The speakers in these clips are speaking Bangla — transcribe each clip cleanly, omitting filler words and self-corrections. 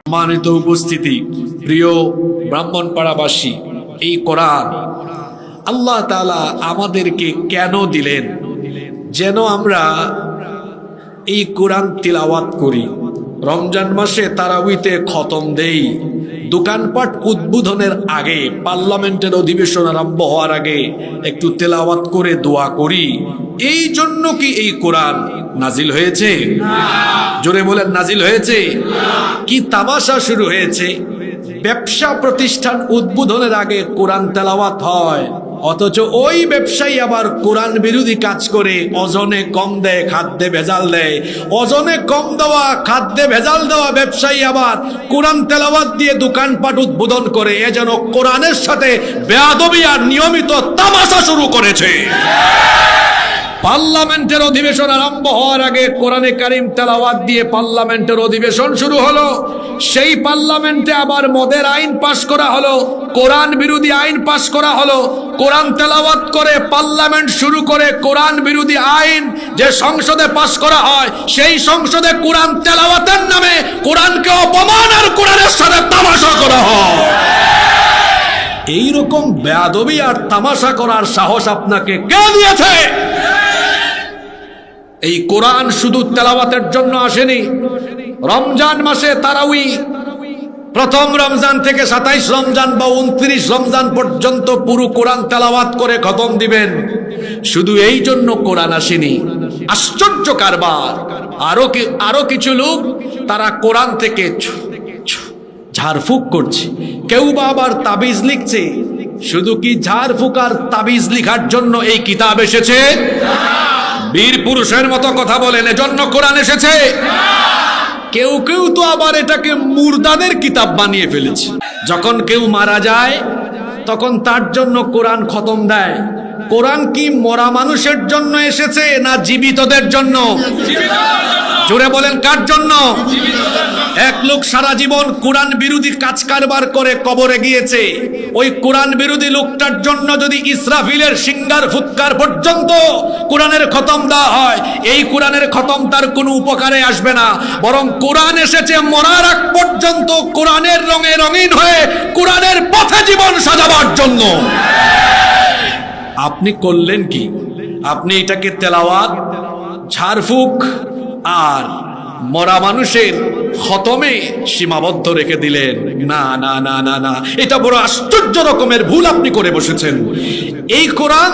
সম্মানিত উপস্থিতি, প্রিয় ব্রাহ্মণপাড়াবাসী, এই কোরআন আল্লাহ তাআলা আমাদেরকে কেন দিলেন? যেন আমরা এই কোরআন তিলাওয়াত করি, রমজান মাসে তারাবিতে খতম দেই, দোকানপাট উদ্বোধনের আগে, পার্লামেন্টের অধিবেশন আরম্ভ হওয়ার আগে একটু তেলাওয়াত করে দোয়া করি। এই জন্য কি এই কোরআন নাজিল হয়েছে? জোরে বলেন, নাজিল হয়েছে? কি তামাশা শুরু হয়েছে? ব্যবসা প্রতিষ্ঠান উদ্বোধনের আগে কোরআন তেলাওয়াত হয়, অথচ ওই ব্যবসায়ী আবার কোরআন বিরোধী কাজ করে, ওজনে কম দেয়, খাদ্যে ভেজাল দেয়। ওজনে কম দেওয়া, খাদ্যে ভেজাল দেওয়া ব্যবসায়ী আবার কোরআন তেলাওয়াত দিয়ে দোকানপাট উদ্বোধন করে। এ যেন কোরআনের সাথে বেয়াদবি আর নিয়মিত তামাশা শুরু করেছে। পার্লামেন্টের অধিবেশন আরম্ভ হওয়ার আগে কোরআনে কারিম তেলাওয়াত দিয়ে পার্লামেন্টের অধিবেশন শুরু হলো। সেই পার্লামেন্টে আবার মদের আইন পাশ করা হলো, কোরআন বিরোধী আইন পাশ করা হলো। কোরআন তেলাওয়াত করে পার্লামেন্ট শুরু করে কোরআন বিরোধী আইন যে সংসদে পাশ করা হয়, সেই সংসদে কোরআন তেলাওয়াতের নামে কোরআনকে অপমান আর কোরআনের সাথে তামাশা করা হয়। এইরকম বেয়াদবি আর তামাশা করার সাহস আপনাকে কে দিয়েছে? এই কোরআন শুধু তেলাওয়াতের জন্য আসেনি। রমজান মাসে তারাউই প্রথম রমজান থেকে 27 রমজান বা 29 রমজান পর্যন্ত পুরো কোরআন তেলাওয়াত করে খতম দিবেন। শুধু এই জন্য কোরআন আসেনি। আশ্চর্য কারবার। আরো কিছু লোক তারা কোরআন থেকে ঝাড়ফুঁক করছে, কেউ বা আবার তাবিজ লিখছে। শুধু কি ঝাড়ফুঁক আর তাবিজ লিখার জন্য এই কিতাব এসেছে? বীর পুরুষের মতো কথা বলেন, এজন্য কোরআন এসেছে? কেউ কেউ তো আবার এটাকে মুর্দাদের কিতাব বানিয়ে ফেলেছে। যখন কেউ মারা যায় তখন তার জন্য কোরআন খতম দেয়। কোরআন কি মরা মানুষের জন্য এসেছে না জীবিতদের জন্য? জোরে বলেন, কার জন্য? এক লোক সারা জীবন কোরআন বিরোধী কাজ কারবার করে কবরে গিয়েছে। ওই কোরআন বিরোধী লোকটার জন্য যদি ইসরাফিলের সিঙ্গার ফুৎকার পর্যন্ত কোরআনের খতম দেওয়া হয়, এই কোরআনের খতম তার কোনো উপকারে আসবে না। বরং কোরআন এসেছে মরার আগ পর্যন্ত কোরআনের রঙে রঙিন হয়ে কোরআনের পথে জীবন সাজাবার জন্য। আপনি করলেন কি? আপনি এটাকে তেলাওয়াত, ঝাড়ফুঁক আর মরা মানুষের খতমে সীমাবদ্ধ রেখে দিলেন। না না না না না, এটা বড় আশ্চর্য রকমের ভুল আপনি করে বসেছেন। এই কোরআন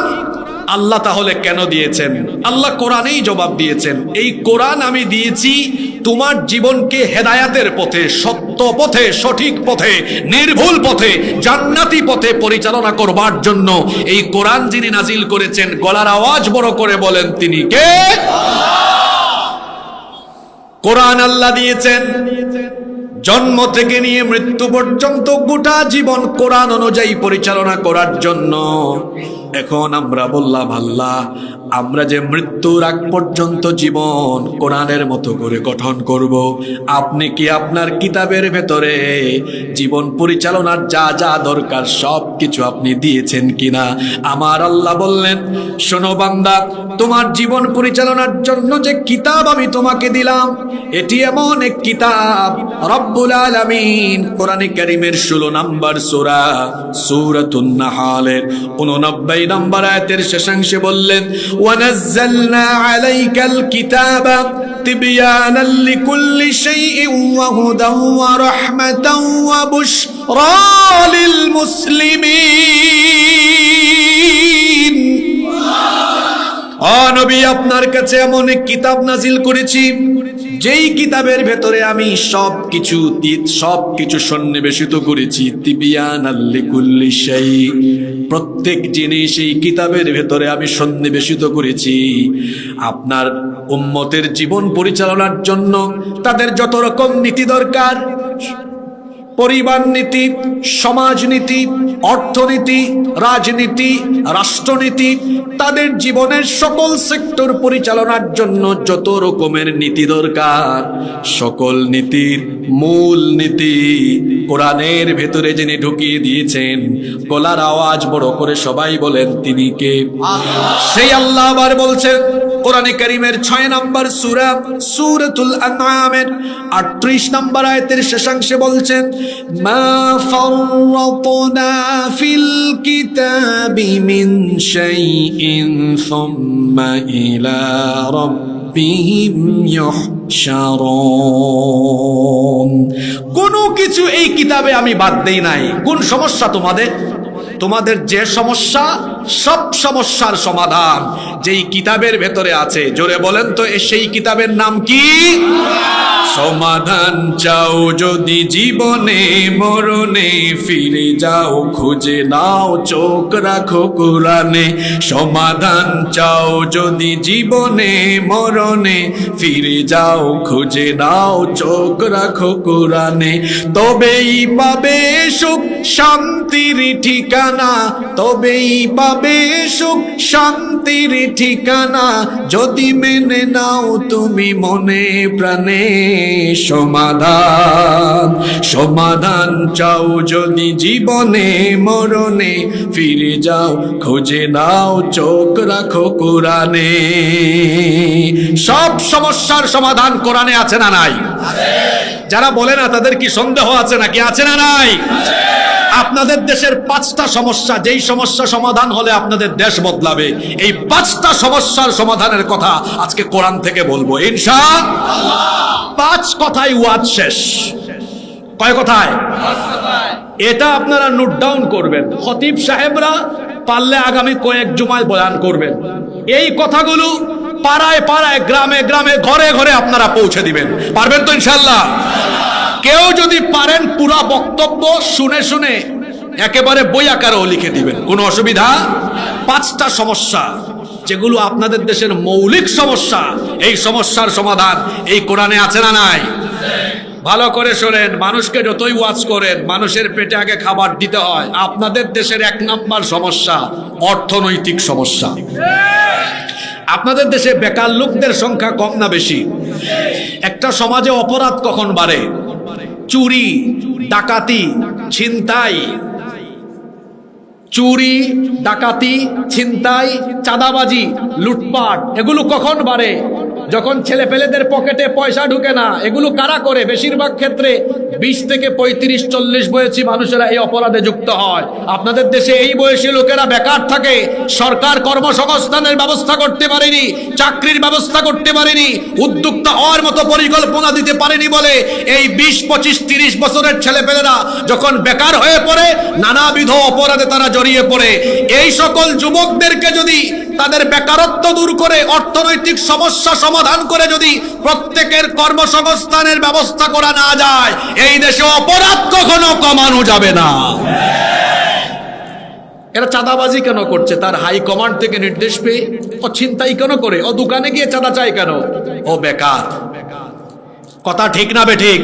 আল্লাহ তাহলে কেন দিয়েছেন? আল্লাহ কোরআনেই জবাব দিয়েছেন, এই কোরআন আমি দিয়েছি তোমার জীবনকে হেদায়াতের পথে, সত্য পথে, সঠিক পথে, নির্ভুল পথে, জান্নাতি পথে পরিচালনা করবার জন্য। এই কোরআন যিনি নাজিল করেছেন, গলার আওয়াজ বড় করে বলেন, তিনি কে? কোরআন আল্লাহ দিয়েছেন জন্ম থেকে নিয়ে মৃত্যু পর্যন্ত গোটা জীবন কোরআন অনুযায়ী পরিচালনা করার জন্য। এখন আমরা বললাম, আল্লাহ আমরা যে মৃত্যুর আগ পর্যন্ত জীবন কোরআনের মতো করে গঠন করব, আপনি কি আপনার কিতাবের ভেতরে জীবন পরিচালনার যা যা দরকার সব কিছু আপনি দিয়েছেন কিনা? আমার আল্লাহ বললেন, শোনো বান্দা, তোমার জীবন পরিচালনার জন্য যে কিতাব আমি তোমাকে দিলাম, এটি এমন এক কিতাব, রব্বুল আলামিন কোরআনে কারীমের 16 নম্বর সূরা সূরাতুন নাহলের 89 নম্বর আয়াতের শেষাংশে বললেন, ওয়ানাজ্জালনা আলাইকাল কিতাবা তিবয়ানাল লিকুল্লি শাইইন ওয়া হুদান ওয়া রাহমাতান ওয়া বুশরা লিল মুসলিমিন। ও নবী, আপনার কাছে এমন এক কিতাব নাজিল করেছি, যেই কিতাবের ভেতরে আমি সবকিছু সন্নিবেশিত করেছি। তিবিয়ানাল লিকুল্লি শাই, প্রত্যেক জিনিস এই কিতাবের ভেতরে আমি সন্নিবেশিত করেছি। আপনার উম্মতের জীবন পরিচালনার জন্য তাদের যত রকম নীতি দরকার, পরিবার নীতি, সমাজনীতি, অর্থনীতি, রাজনীতি, রাষ্ট্রনীতি, তাদের জীবনের সকল সেক্টর পরিচালনার জন্য যত রকমের নীতি দরকার, সকল নীতির মূল নীতি কোরআনের ভেতরে যিনি ঢুকিয়ে দিয়েছেন, গলার আওয়াজ বড় করে সবাই বলেন তিনি কে? সেই আল্লাহ আবার বলছেন কোরআনে কারীমের 6 নম্বর সূরা সূরাতুল আনআমের 38 নম্বর আয়াতের শেষাংশে বলছেন, মা ফাররাতনা ফিল কিতাবি মিন শাইইন সুম্মা ইলা রাব্বিহিম ইউহশারুন। কোনো কিছু এই কিতাবে আমি বাদ দেই নাই। কোন সমস্যা তোমাদের? তোমাদের যে সমস্যা, সব সমস্যার সমাধান যেই কিতাবের ভেতরে আছে। জোরে বলেন তো সেই কিতাবের নাম কি? সমাধান চাও যদি জীবনে মরণে, ফিরে যাও খুঁজে নাও চোখ রাখো কোরআনে। সমাধান চাও যদি জীবনে মরণে, ফিরে যাও খুঁজে নাও চোখ রাখো কোরআনে। তবেই পাবে সুখ শান্তির ঠিকানা, তবেই পাবে সুখ শান্তির ঠিকানা, যদি মেনে নাও তুমি মনে প্রাণে সমাধান। সমাধান চাও যদি জীবনে মরণে, ফিরে যাও খুঁজে নাও চোখ রাখো কোরআনে। সব সমস্যার সমাধান কোরআনে আছে না নাই? যারা বলে না তাদের কি সন্দেহ আছে নাকি? আছে না নাই? আপনাদের দেশের 5টা সমস্যা, যেই সমস্যা সমাধান হলে আপনাদের দেশ বদলাবে, এই 5টা সমস্যার সমাধানের কথা আজকে কোরআন থেকে বলবো ইনশাআল্লাহ। 5 কথায় ওয়াজ শেষ। কয় কথায়? এটা আপনারা নোট ডাউন করবেন। খতিব সাহেবরা পারলে আগামী কয়েক জুমায় বয়ান করবেন। এই কথাগুলো পাড়ায় পাড়ায়, গ্রামে গ্রামে, ঘরে ঘরে আপনারা পৌঁছে দিবেন। পারবেন তো ইনশাআল্লাহ? কেউ যদি পারেন পুরা বক্তব্য শুনে শুনে একেবারে বই আকারেও লিখে দিবেন, কোনো অসুবিধা। 5টা সমস্যা যেগুলো আপনাদের দেশের মৌলিক সমস্যা, এই সমস্যার সমাধান এই কোরআনে আছে না নাই? ভালো করে শোনেন, মানুষকে যতই ওয়াজ করেন, মানুষের পেটে আগে খাবার দিতে হয়। আপনাদের দেশের 1 নম্বর সমস্যা অর্থনৈতিক সমস্যা। আপনাদের দেশে বেকার লোকদের সংখ্যা কম না বেশি? একটা সমাজে অপরাধ কখন বাড়ে? চুরি, ডাকাতি, ছিনতাই, চুরি, ডাকাতি, ছিনতাই, চাঁদাবাজি, লুটপাট, এগুলো কখন বাড়ে? যখন ছেলেপেলেদের পকেটে পয়সা ঢুকে না। এগুলো কারা করে? বেশিরভাগ ক্ষেত্রে 20 থেকে 35-40 বয়সী মানুষেরা এই অপরাধে যুক্ত হয়। আপনাদের দেশে এই বয়সী লোকেরা বেকার থাকে। সরকার কর্মসংস্থানের ব্যবস্থা করতে পারেনি, চাকরির ব্যবস্থা করতে পারেনি, উদ্যোক্তা হওয়ার মতো পরিকল্পনা দিতে পারেনি বলে এই 20, 25, 30 বছরের ছেলেপেলেরা যখন বেকার হয়ে পড়ে, নানাবিধ অপরাধে তারা জড়িয়ে পড়ে। এই সকল যুবকদেরকে যদি তাদের বেকারত্ব দূর করে, অর্থনৈতিক সমস্যা সমাধান করে যদি প্রত্যেকের কর্মসংস্থানের ব্যবস্থা করা না যায়, এই দেশে অপরাধ কখনো কমানো যাবে না। এরা চাঁদাবাজি কেন করছে? তার হাই কমান্ড থেকে নির্দেশ পেয়ে। ও ছিনতাই কেন করে? ও দোকানে গিয়ে চাঁদা চায় কেন? ও বেকার। কথা ঠিক না বেঠিক?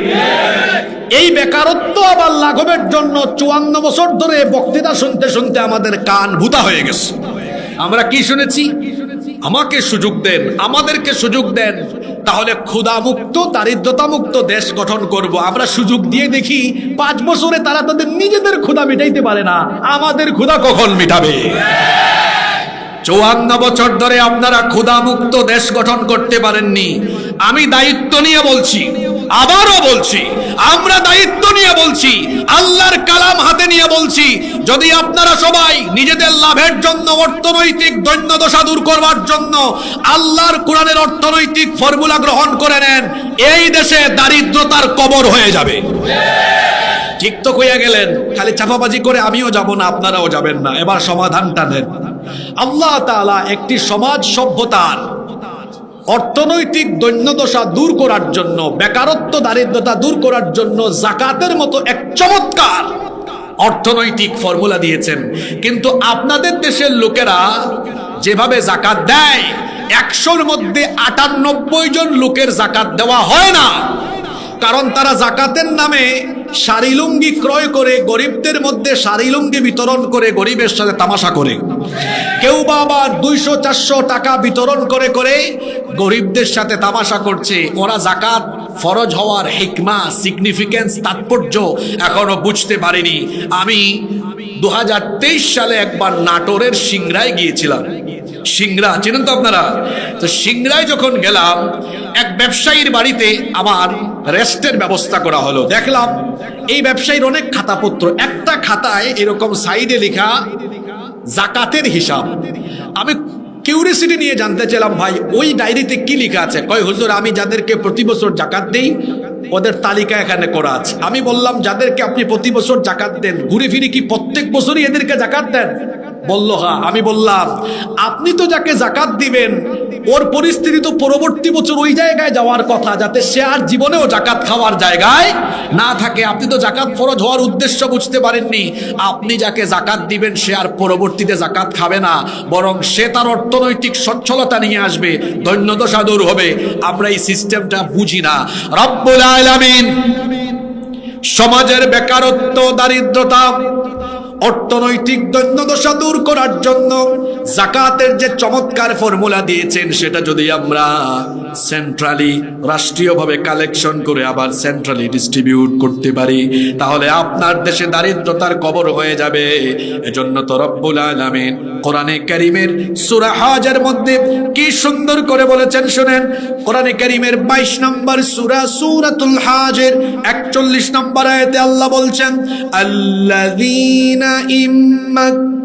এই বেকারত্ব আবার লাঘবের জন্য 54 বছর ধরে বক্তৃতা শুনতে শুনতে আমাদের কান ভূতা হয়ে গেছে। আমরা কি শুনেছি? আমাকে সুযোগ দেন, আমাদেরকে সুযোগ দেন, তাহলে ক্ষুধামুক্ত, দারিদ্রতামুক্ত দেশ গঠন করব। আমরা সুযোগ দিয়ে দেখি 5 বছরে তারা তাদের নিজেদের ক্ষুধা মিটাইতে পারে না, আমাদের ক্ষুধা কখন মিটাবে? 54 বছর ধরে আপনারা ক্ষুধামুক্ত দেশ গঠন করতে পারেননি। আমি দায়িত্ব নিয়ে বলছি, আবারও বলছি, আমরা দায়িত্ব নিয়ে বলছি, আল্লাহর কালাম হাতে নিয়ে বলছি, যদি আপনারা সবাই নিজেদের লাভের জন্য, অর্থনৈতিক দৈন্যদশা দূর করবার জন্য আল্লাহর কোরআনের অর্থনৈতিক ফর্মুলা গ্রহণ করে নেন, এই দেশে দারিদ্রতার কবর হয়ে যাবে। ঠিক তো কইয়া গেলেন, খালি চাপাবাজি করে আমিও যাব না, আপনারাও যাবেন না। এবার সমাধানটা দেন। আল্লাহ তাআলা একটি সমাজ সভ্যতার অর্থনৈতিক দৈন্যদশা দূর করার জন্য, বেকারত্ব, দারিদ্রতা দূর করার জন্য যাকাতের মতো এক চমৎকার অর্থনৈতিক ফর্মুলা দিয়েছেন। কিন্তু আপনাদের দেশের লোকেরা যেভাবে যাকাত দেয়, 100-র মধ্যে 98 জন লোকের যাকাত দেওয়া হয় না। কারণ তারা যাকাতের নামে শাড়ি লুঙ্গি ক্রয় করে গরিবদের মধ্যে শাড়ি লুঙ্গি বিতরণ করে গরিবের সাথে তামাশা করে, কেউ বা আবার 200-400 টাকা বিতরণ করে করে গরিবদের সাথে তামাশা করছে। ওরা যাকাত ফরজ হওয়ার হিকমা, সিগনিফিকেন্স, তাৎপর্য এখনো বুঝতে পারেনি। আমি 2023 সালে একবার নাটোরের সিংড়ায় গিয়েছিলাম। সিংড়া চেনেন তো আপনারা? তো সিংড়ায় যখন গেলাম, এক ব্যবসায়ীর বাড়িতে আমার রেস্টের ব্যবস্থা করা হলো। দেখলাম এই ব্যবসায়ীর অনেক খাতাপত্র, একটা খাতায় এরকম সাইডে লেখা জাকাতের হিসাব। আমি কিউরিসিটি নিয়ে জানতে চাইলাম, ভাই ওই ডায়েরিতে কি লেখা আছে? কয় হুজুর, আমি যাদেরকে প্রতি বছর জাকাত দেই ওদের তালিকা এখানে করা আছে। আমি বললাম, যাদেরকে আপনি প্রতি বছর জাকাত দেন, ঘুরে ফিরে কি প্রত্যেক বছরই এদেরকে জাকাত দেন? বলল হ্যাঁ। আমি বললাম, আপনি তো যাকে জাকাত দিবেন ওর পরিস্থিতি তো পরবর্তী বছর ওই জায়গায় যাওয়ার কথা, যাতে সে আর জীবনেও জাকাত খাওয়ার জায়গায় না থাকে। আপনি তো জাকাত ফরজ হওয়ার উদ্দেশ্য বুঝতে পারেননি। আপনি যাকে জাকাত দিবেন সে আর পরবর্তীতে জাকাত খাবে না, বরং সে তার অর্থনৈতিক সচ্ছলতা নিয়ে আসবে, দৈন্যদশা দূর হবে। আমরা এই সিস্টেমটা বুঝি না। রব্বুল আলামিন সমাজের বেকারত্ব, দারিদ্রতা, অর্থনৈতিক দৈন্যদশা দূর করার জন্য জাকাতের যে চমৎকার ফর্মুলা দিয়েছেন, সেটা যদি আমরা সেন্ট্রালি, রাষ্ট্রীয়ভাবে কালেকশন করে আবার সেন্ট্রালি ডিস্ট্রিবিউট করতে পারি, তাহলে আপনার দেশে দারিদ্রতার কবর হয়ে যাবে। এজন্য তো রব্বুল আলামিন কোরআনে কারীমের সূরা হজের মধ্যে কি সুন্দর করে বলেছেন শুনেন। কোরআনে কারীমের 22 নম্বর সূরা, সূরাতুল হজের 41 নম্বর আয়াতে আল্লাহ বলছেন, আল্লাযীনা ইম্মাক্কান্নাহুম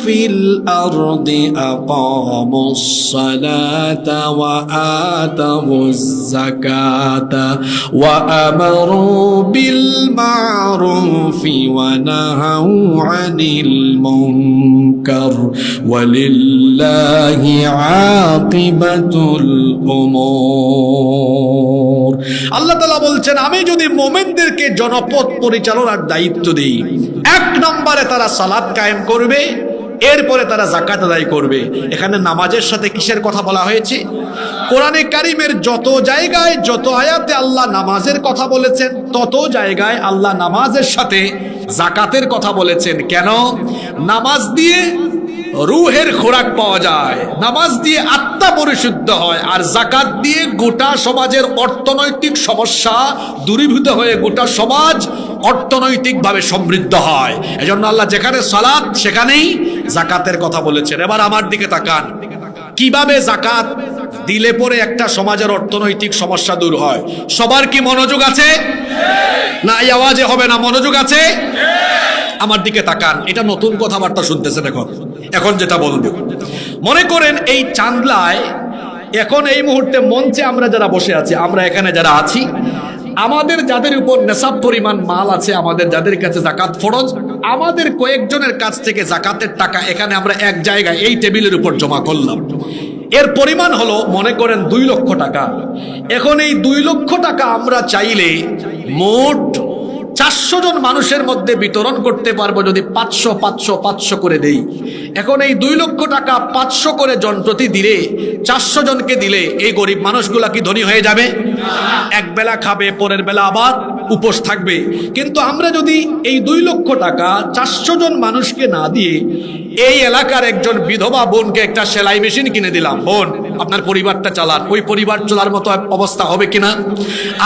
ফিল আরদি আকামুস সালাতা ওয়া আতামুজ যাকাতা ওয়া আমারু বিল মা'রুফি ওয়া নাহাউ আনিল মুনকার ওয়ালিল্লাহি আকিবাতুল উমুর। আল্লাহ তাআলা বলছেন, আমি যদি মুমিনদেরকে জনপদ পরিচালনার দায়িত্ব দিই, 1 নম্বরে তারা সালাত কায়েম করবে, এরপরে তারা যাকাত আদায় করবে। এখানে নামাজের সাথে কিসের কথা বলা হয়েছে? কোরআনে কারীমের যত জায়গায়, যত আয়াতে আল্লাহ নামাজের কথা বলেছেন, তত জায়গায় আল্লাহ নামাজের সাথে যাকাতের কথা বলেছেন। কেন? নামাজ দিয়ে রুহের খোরাক পাওয়া যায়, নামাজ দিয়ে আত্মা পরিশুদ্ধ হয়, আর যাকাত দিয়ে গোটা সমাজের অর্থনৈতিক সমস্যা দূরীভূত হয়ে গোটা সমাজ অর্থনৈতিকভাবে সমৃদ্ধ হয়। এজন্য আল্লাহ যেখানে সালাত সেখানেই যাকাতের কথা বলেছেন। এবার আমার দিকে তাকান, কিভাবে যাকাত দিলে পরে একটা সমাজের অর্থনৈতিক সমস্যা দূর হয়। সবার কি মনোযোগ আছে? না এই আওয়াজে হবে না, মনোযোগ আছে? আমার দিকে তাকান, এটা নতুন কথাবার্তা শুনতেছেন। এখন যেটা বলবো, মনে করেন এই চান্দলায় এখন এই মুহূর্তে মঞ্চে আমরা যারা বসে আছি, আমরা এখানে যারা আছি, আমাদের যাদের উপর নেশাব পরিমাণ মাল আছে, আমাদের যাদের কাছে যাকাত ফরজ, আমাদের কয়েকজনের কাছ থেকে যাকাতের টাকা এখানে আমরা এক জায়গায় এই টেবিলের উপর জমা করলাম। এর পরিমাণ হলো মনে করেন 2 লক্ষ টাকা। এখন এই 2 লক্ষ টাকা আমরা চাইলে মোট 400 জন মানুষের মধ্যে বিতরণ করতে পারবো, যদি 500 করে দেই। এখন এই 2 লক্ষ টাকা 500 করে জন প্রতি দিলে, 400 জনকে দিলে এই গরিব মানুষগুলা কি ধনী হয়ে যাবে? এক বেলা খাবে, পরের বেলা আবার উপোস থাকবে। কিন্তু আমরা যদি এই 2 লক্ষ টাকা 400 জন মানুষকে না দিয়ে এই এলাকার একজন বিধবা বোনকে একটা সেলাই মেশিন কিনে দিলাম, বোন আপনার পরিবারটা চালান, ওই পরিবার চলার মতো অবস্থা হবে কিনা?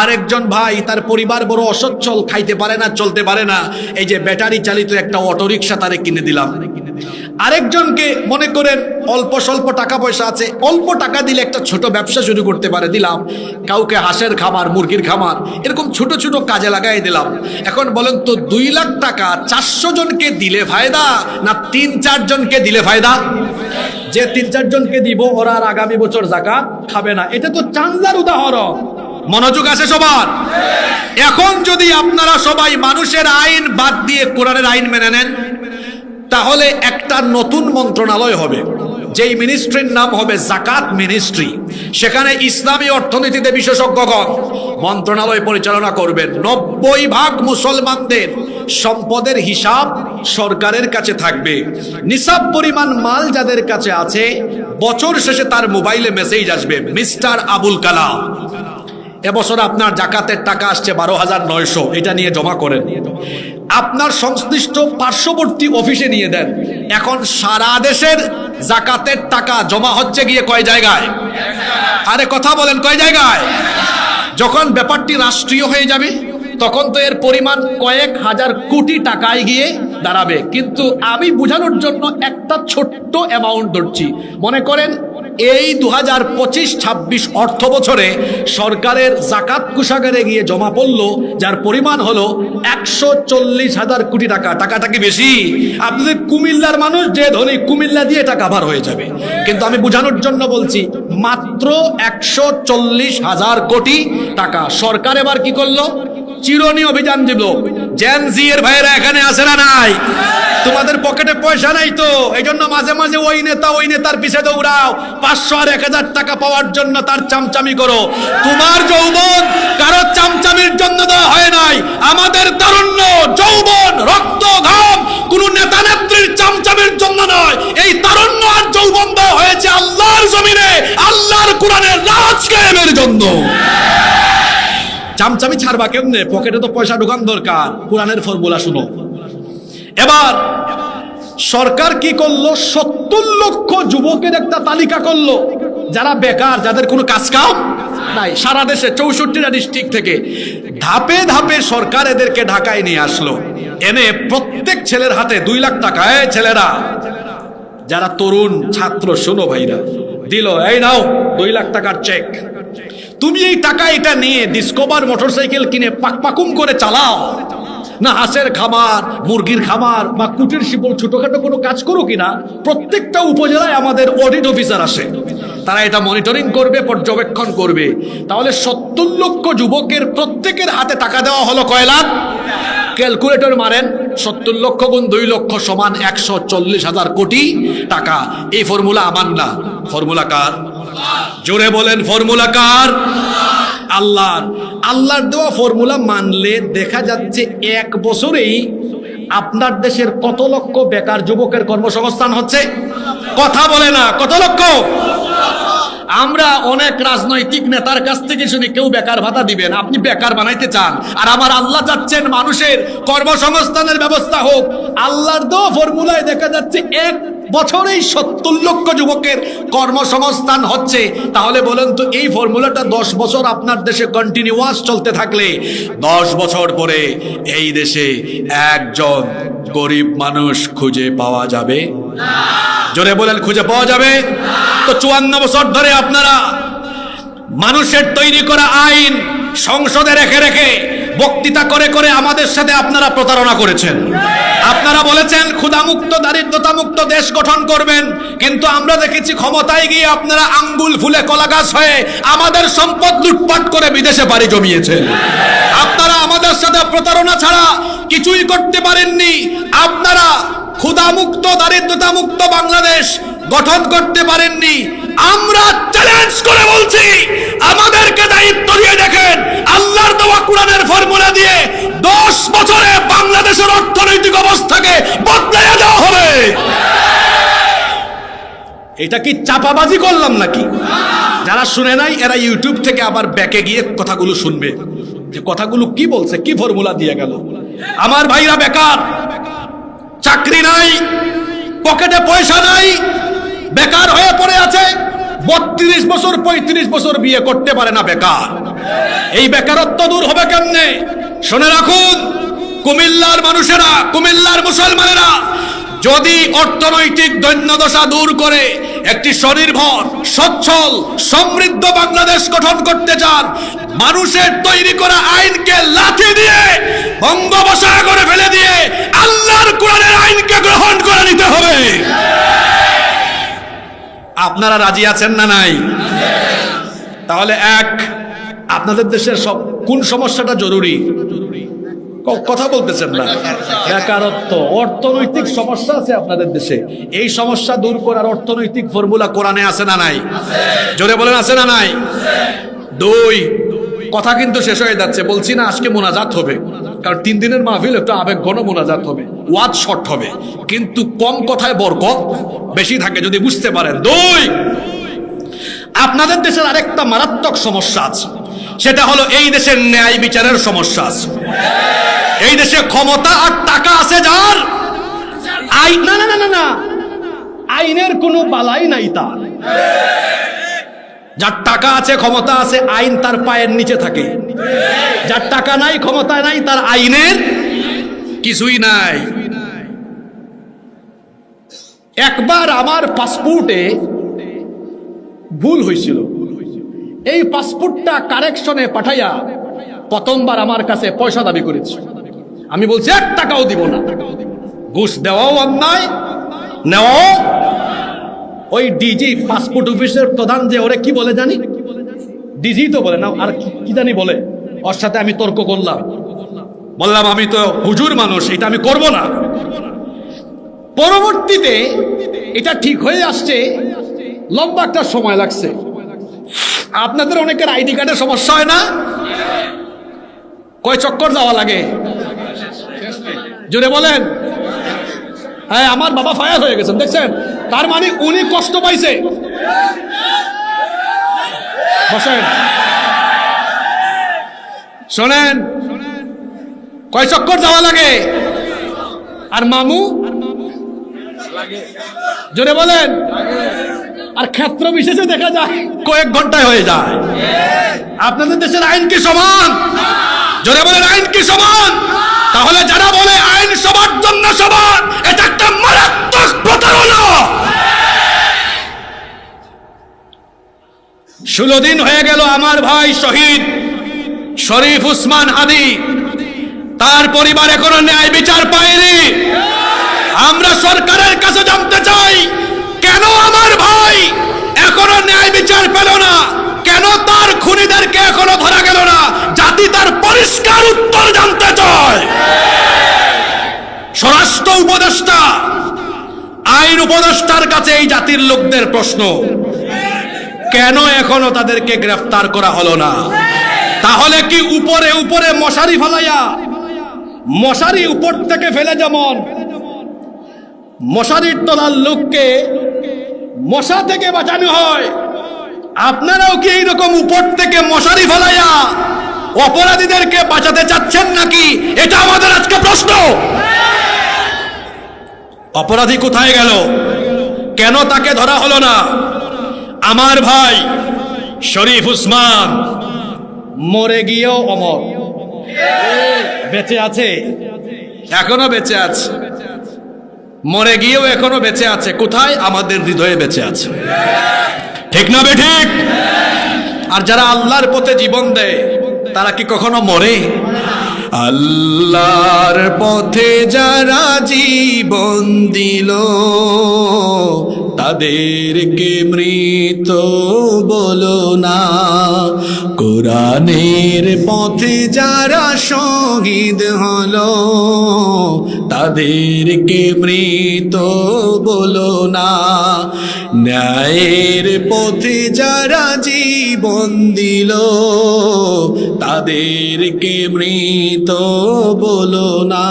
আর একজন ভাই, তার পরিবার বড় অসচ্ছল, খাইতে পারে না, চলতে পারে না, এই যে ব্যাটারি চালিত একটা অটোরিকশা তারে কিনে দিলাম। আরেকজনকে মনে করেন অল্প স্বল্প টাকা পয়সা আছে, অল্প টাকা দিলে একটা ছোট ব্যবসা শুরু করতে পারে, দিলাম। কাউকে হাঁসের খামার, মুরগির খামার, এরকম ছোট ছোট কাজে লাগাই দিলাম। এখন বলেন তো 2 লাখ টাকা 400 জনকে দিলে ফায়দা না 3-4 জনকে দিলে ফায়দা? যে 3-4 জনকে দিব ওরা আর আগামী বছর যাকাত খাবে না। এটা তো চান্দলার উদাহরণ। মনোযোগ আছে সবার? এখন যদি আপনারা সবাই মানুষের আইন বাদ দিয়ে কোরআনের আইন মেনে নেন, তাহলে একটা নতুন মন্ত্রণালয় হবে, যেই মিনিস্ট্রির নাম হবে যাকাত মিনিস্ট্রি। সেখানে ইসলামী অর্থনীতিতে বিশেষজ্ঞগণ মন্ত্রণালয় পরিচালনা করবেন। 90% মুসলমানদের সম্পদের হিসাব সরকারের কাছে থাকবে। নিসাব পরিমাণ মাল যাদের কাছে আছে, বছর শেষে তার মোবাইলে মেসেজ আসবে, মিস্টার আবুল কালাম এবছর আপনার জাকাতের টাকা আসছে 12,900, এটা নিয়ে জমা করেন, আপনার সংশ্লিষ্ট পার্শ্ববর্তী অফিসে নিয়ে দেন। এখন সারা দেশের জাকাতের টাকা জমা হচ্ছে গিয়ে কয় জায়গায়? আরে কথা বলেন, কয় জায়গায়? যখন ব্যাপারটি রাষ্ট্রীয় হয়ে যাবে তখন তো এর পরিমাণ কয়েক হাজার কোটি টাকায় গিয়ে দাঁড়াবে। কিন্তু আমি বোঝানোর জন্য একটা ছোট্ট অ্যামাউন্ট ধরছি। মনে করেন এই 2025-26 অর্থ বছরে সরকারের জাকাত কোষাগারে গিয়ে জমা পড়লো যার পরিমাণ হলো 140,000 কোটি টাকা। টাকাটা কি বেশি? আপনাদের কুমিল্লার মানুষ যে ধনী, কুমিল্লা দিয়ে টাকা ভার হয়ে যাবে। কিন্তু আমি বোঝানোর জন্য বলছি মাত্র 140,000 কোটি টাকা। সরকার এবার কি করলো? চিরনি অভিযান দিল। জেন জি এর ভাইয়েরা এখানে আছে না নাই? তোমাদের পকেটে পয়সা নাই তো, এই জন্য মাঝে মাঝে ওই নেতার পিছে দৌড়াও, 500 আর 1000 টাকা পাওয়ার জন্য তার চামচামি করো। তোমার যৌবন কারো চামচামির জন্য দেওয়া হয় নাই। আমাদের তারুণ্য, যৌবন, রক্ত, ঘাম কোন নেতা নেত্রীর চামচামির জন্য নয়। এই তারুণ্য আর যৌবন দেওয়া হয়েছে আল্লাহর জমিনে, আল্লাহর কোরআনের রাজ কায়েমের জন্য। চামচামি ছাড়বা কেমনে? পকেটে তো পয়সা ঢোকান দরকার। কোরআনের ফর্মুলা শুনো। এবার সরকার কি করলো? 70 লক্ষ যুবকের একটা তালিকা করলো যারা বেকার, যাদের কোনো কাজ কাম নাই, সারা দেশে 64টা ডিস্ট্রিক্ট থেকে। ধাপে ধাপে সরকার এদেরকে ঢাকায় নিয়ে আসলো, এনে প্রত্যেক ছেলের হাতে 2 লাখ টাকা। এই ছেলেরা যারা তরুণ ছাত্র, শোনো ভাইরা, দিল, এই নাও 2 লাখ টাকার চেক। তুমি এই টাকা এটা নিয়ে ডিসকভার মোটরসাইকেল কিনে পাকপাকুম করে চালাও, না হাঁসের খামার, মুরগির খামার বা কুটির শিল্প ছোটখাটো কোনো কাজ করো কিনা। প্রত্যেকটা উপজেলায় আমাদের অডিট অফিসার আসে, তারা এটা মনিটরিং করবে, পর্যবেক্ষণ করবে। তাহলে 70 লক্ষ যুবকের প্রত্যেকের হাতে টাকা দেওয়া হলো কয় লাখ? ক্যালকুলেটর মারেন, 70 লক্ষ গুণ 2 লক্ষ সমান 140,000 কোটি টাকা। এই ফর্মুলা আমার না, ফর্মুলা কার? জোরে বলেন, ফর্মুলা কার? আল্লাহর। আল্লাহর দেওয়া ফর্মুলা মানলে দেখা যাচ্ছে 1 বছরেই আপনার দেশের কত লক্ষ বেকার যুবকের কর্মসংস্থান হচ্ছে? কথা বলে না, কত লক্ষ? আমরা অনেক রাজনৈতিক নেতার কাছ থেকে শুনি কেউ বেকার ভাতা দিবেন, আপনি বেকার বানাইতে চান, আর আমার আল্লাহ চাচ্ছেন মানুষের কর্মসংস্থানের ব্যবস্থা হোক। আল্লাহর দেওয়া ফর্মুলায় দেখা যাচ্ছে 1 বছরেই 70 লক্ষ যুবকের কর্মসংস্থান হচ্ছে। তাহলে বলেন তো, এই ফর্মুলাটা 10 বছর আপনার দেশে কন্টিনিউয়াস চলতে থাকলে 10 বছর পরে এই দেশে একজন গরিব মানুষ খুঁজে পাওয়া যাবে? জোরে বলেন, খুঁজে পাওয়া যাবে? তো 54 বছর ধরে আপনারা মানুষের তৈরি করা আইন সংসদে রেখে রেখে বক্তৃতা করে করে আমাদের সাথে আপনারা প্রতারণা করেছেন। আপনারা বলেছেন ক্ষুধামুক্ত, দারিদ্রতামুক্ত দেশ গঠন করবেন, কিন্তু আমরা দেখেছি ক্ষমতায় গিয়ে আপনারা আঙ্গুল ফুলে কলা গাছ হয়ে আমাদের সম্পদ লুটপাট করে বিদেশে পাড়ি জমিয়েছেন। আপনারা আমাদের সাথে প্রতারণা ছাড়া কিছুই করতে পারেননি। আপনারা ক্ষুধামুক্ত, দারিদ্রতামুক্ত বাংলাদেশ গঠন করতে পারেননি। আমরা চ্যালেঞ্জ করে বলছি, আমাদেরকে দায়িত্ব দিয়ে দেখেন, আল্লাহর দেওয়া কোরআনের ফর্মুলা দিয়ে 10 বছরে বাংলাদেশের অর্থনৈতিক অবস্থাকে বদলে দেওয়া হবে। এটা কি চাপাবাজি করলাম নাকি? যারা শুনে নাই এরা ইউটিউব থেকে আবার ব্যাকে গিয়ে কথাগুলো শুনবে, যে কথাগুলো কি বলছে, কি ফর্মুলা দিয়ে গেল। আমার ভাইরা বেকার, চাকরি নাই, পকেটে পয়সা নাই, বেকার হয়ে পড়ে আছে। 32 বছর 35 বছর বিয়ে করতে পারে না, বেকার। এই বেকারত্ব দূর হবে কেমনে? শুনে রাখুন কুমিল্লার মানুষেরা, কুমিল্লার মুসলমানেরা, যদি অর্থনৈতিক দৈন্যদশা দূর করে একটি স্বনির্ভর, সচ্ছল, সমৃদ্ধ বাংলাদেশ গঠন করতে চান, মানুষের তৈরি করা আইনকে লাথি দিয়ে, বঙ্গোপসাগরে ফেলে দিয়ে আল্লাহর কোরআনের আইনকে গ্রহণ করে নিতে হবে। আপনারা রাজি আছেন না নাই? তাহলে আপনাদের দেশের কোন সমস্যাটা জরুরি? কথা বলতেছেন না। বেকারত্ব, অর্থনৈতিক সমস্যা আছে আপনাদের দেশে। এই সমস্যা দূর করার অর্থনৈতিক ফর্মুলা কোরআনে আছে না নাই? জোরে বলেন, আছে না নাই? 2, কথা কিন্তু শেষ হয়ে যাচ্ছে, বলছি না আজকে মোনাজাত হবে, কারণ 3 দিনের মাহফিল, একটু আবেগ ঘন মোনাজাত হবে, ওয়াজ শর্ট হবে, কিন্তু কম কথায় বরকত বেশি থাকে যদি বুঝতে পারেন। 2, আপনাদের দেশের আরেকটা মারাত্মক সমস্যা আছে, সেটা হলো এই দেশের ন্যায় বিচারের সমস্যা আছে। এই দেশে ক্ষমতা আর টাকা আছে যার, আইন না না না না, আইনের কোনো বালাই নাই তার। যার টাকা আছে, ক্ষমতা আছে, আইন তার পায়ের নিচে থাকে। যার টাকা নাই, ক্ষমতা নাই, তার আইনের কিছুই নাই। একবার আমার পাসপোর্টে ভুল হয়েছিল, এই পাসপোর্টটা কারেকশনে পাঠাইয়া প্রথমবার আমার কাছে পয়সা দাবি করেছে। আমি বলছি 1 টাকাও দিব না। ঘুষ দেওয়াও অন্যায়, নেওয়াও। ওই ডিজি পাসপোর্ট অফিসের প্রধান যে, ওরে কি বলে জানি, ডিজি তো বলে না, আর কি জানি বলে, ওর সাথে আমি তর্ক করলাম। বললাম আমি তো হুজুর মানুষ, এটা আমি করব না। পরবর্তীতে এটা ঠিক হয়ে আসছে, লম্বা একটা সময় লাগছে। আপনাদের অনেকের আইডি কার্ডের সমস্যা হয় না? কয় চক্কর যাওয়া লাগে? জোরে বলেন। হ্যাঁ, আমার বাবা ফায়ার হয়ে গেছেন, দেখছেন? তার মানে উনি কষ্ট পাইছে। বসেন, শোনেন, কয় চক্কর যাওয়া লাগে? আর মামু জোরে বলেন। আর ক্ষেত্র বিশেষে দেখা যায় কয়েক ঘন্টায় হয়ে যায়। আপনাদের দেশের আইন কি সমান? জোরে বলেন, আইন কি সমান? তাহলে যারা বলে আইন সবার জন্য সমান, এটা একটা মারাত্মক প্রতারণা। 16 দিন হয়ে গেল আমার ভাই শহীদ শরীফ উসমান হাদি, তার পরিবার এখনো ন্যায় বিচার পায়নি। আমরা সরকারের কাছে জানতে চাই, কেন আমার ভাই এখনো ন্যায় বিচার পেল না? কেন তার খুনিদেরকে এখনো ধরা গেল না? জাতি তার পরিষ্কার উত্তর জানতে চায়। স্বরাষ্ট্র উপদেষ্টা, আইন উপদেষ্টার কাছে এই জাতির লোকদের প্রশ্ন, কেন এখনো তাদেরকে গ্রেফতার করা হলো না? তাহলে কি উপরে উপরে মশারি ফেলাইয়া, মশারি উপর থেকে ফেলে যেমন মশারির তলার লোককে মশা থেকে বাঁচানো হয়, আপনারাও কি এইরকম উপর থেকে মশারি ফেলাইয়া অপরাধীদেরকে বাঁচাতে চাচ্ছেন নাকি? এটা আমাদের আজকে প্রশ্ন। অপরাধী কোথায় গেল? কেন তাকে ধরা হলো না? আমার ভাই শরীফ উসমান মরে গিয়েও অমর, বেঁচে আছে, এখনো বেঁচে আছে। মরে গিয়েও এখনো বেঁচে আছে। কোথায়? আমাদের হৃদয়ে বেঁচে আছে। ঠিক না বে ঠিক? আর যারা আল্লাহর পথে জীবন দেয়, তারা কি কখনো মরে? আল্লাহর পথে যারা জীবন দিল, তাদেরকে মৃত বলো না। কোরআনের পথে যারা শহীদ হলো, তাদেরকে মৃত বলো না। ন্যায়ের পথে যারা জীবন দিল, তাদেরকে মৃত বলো না।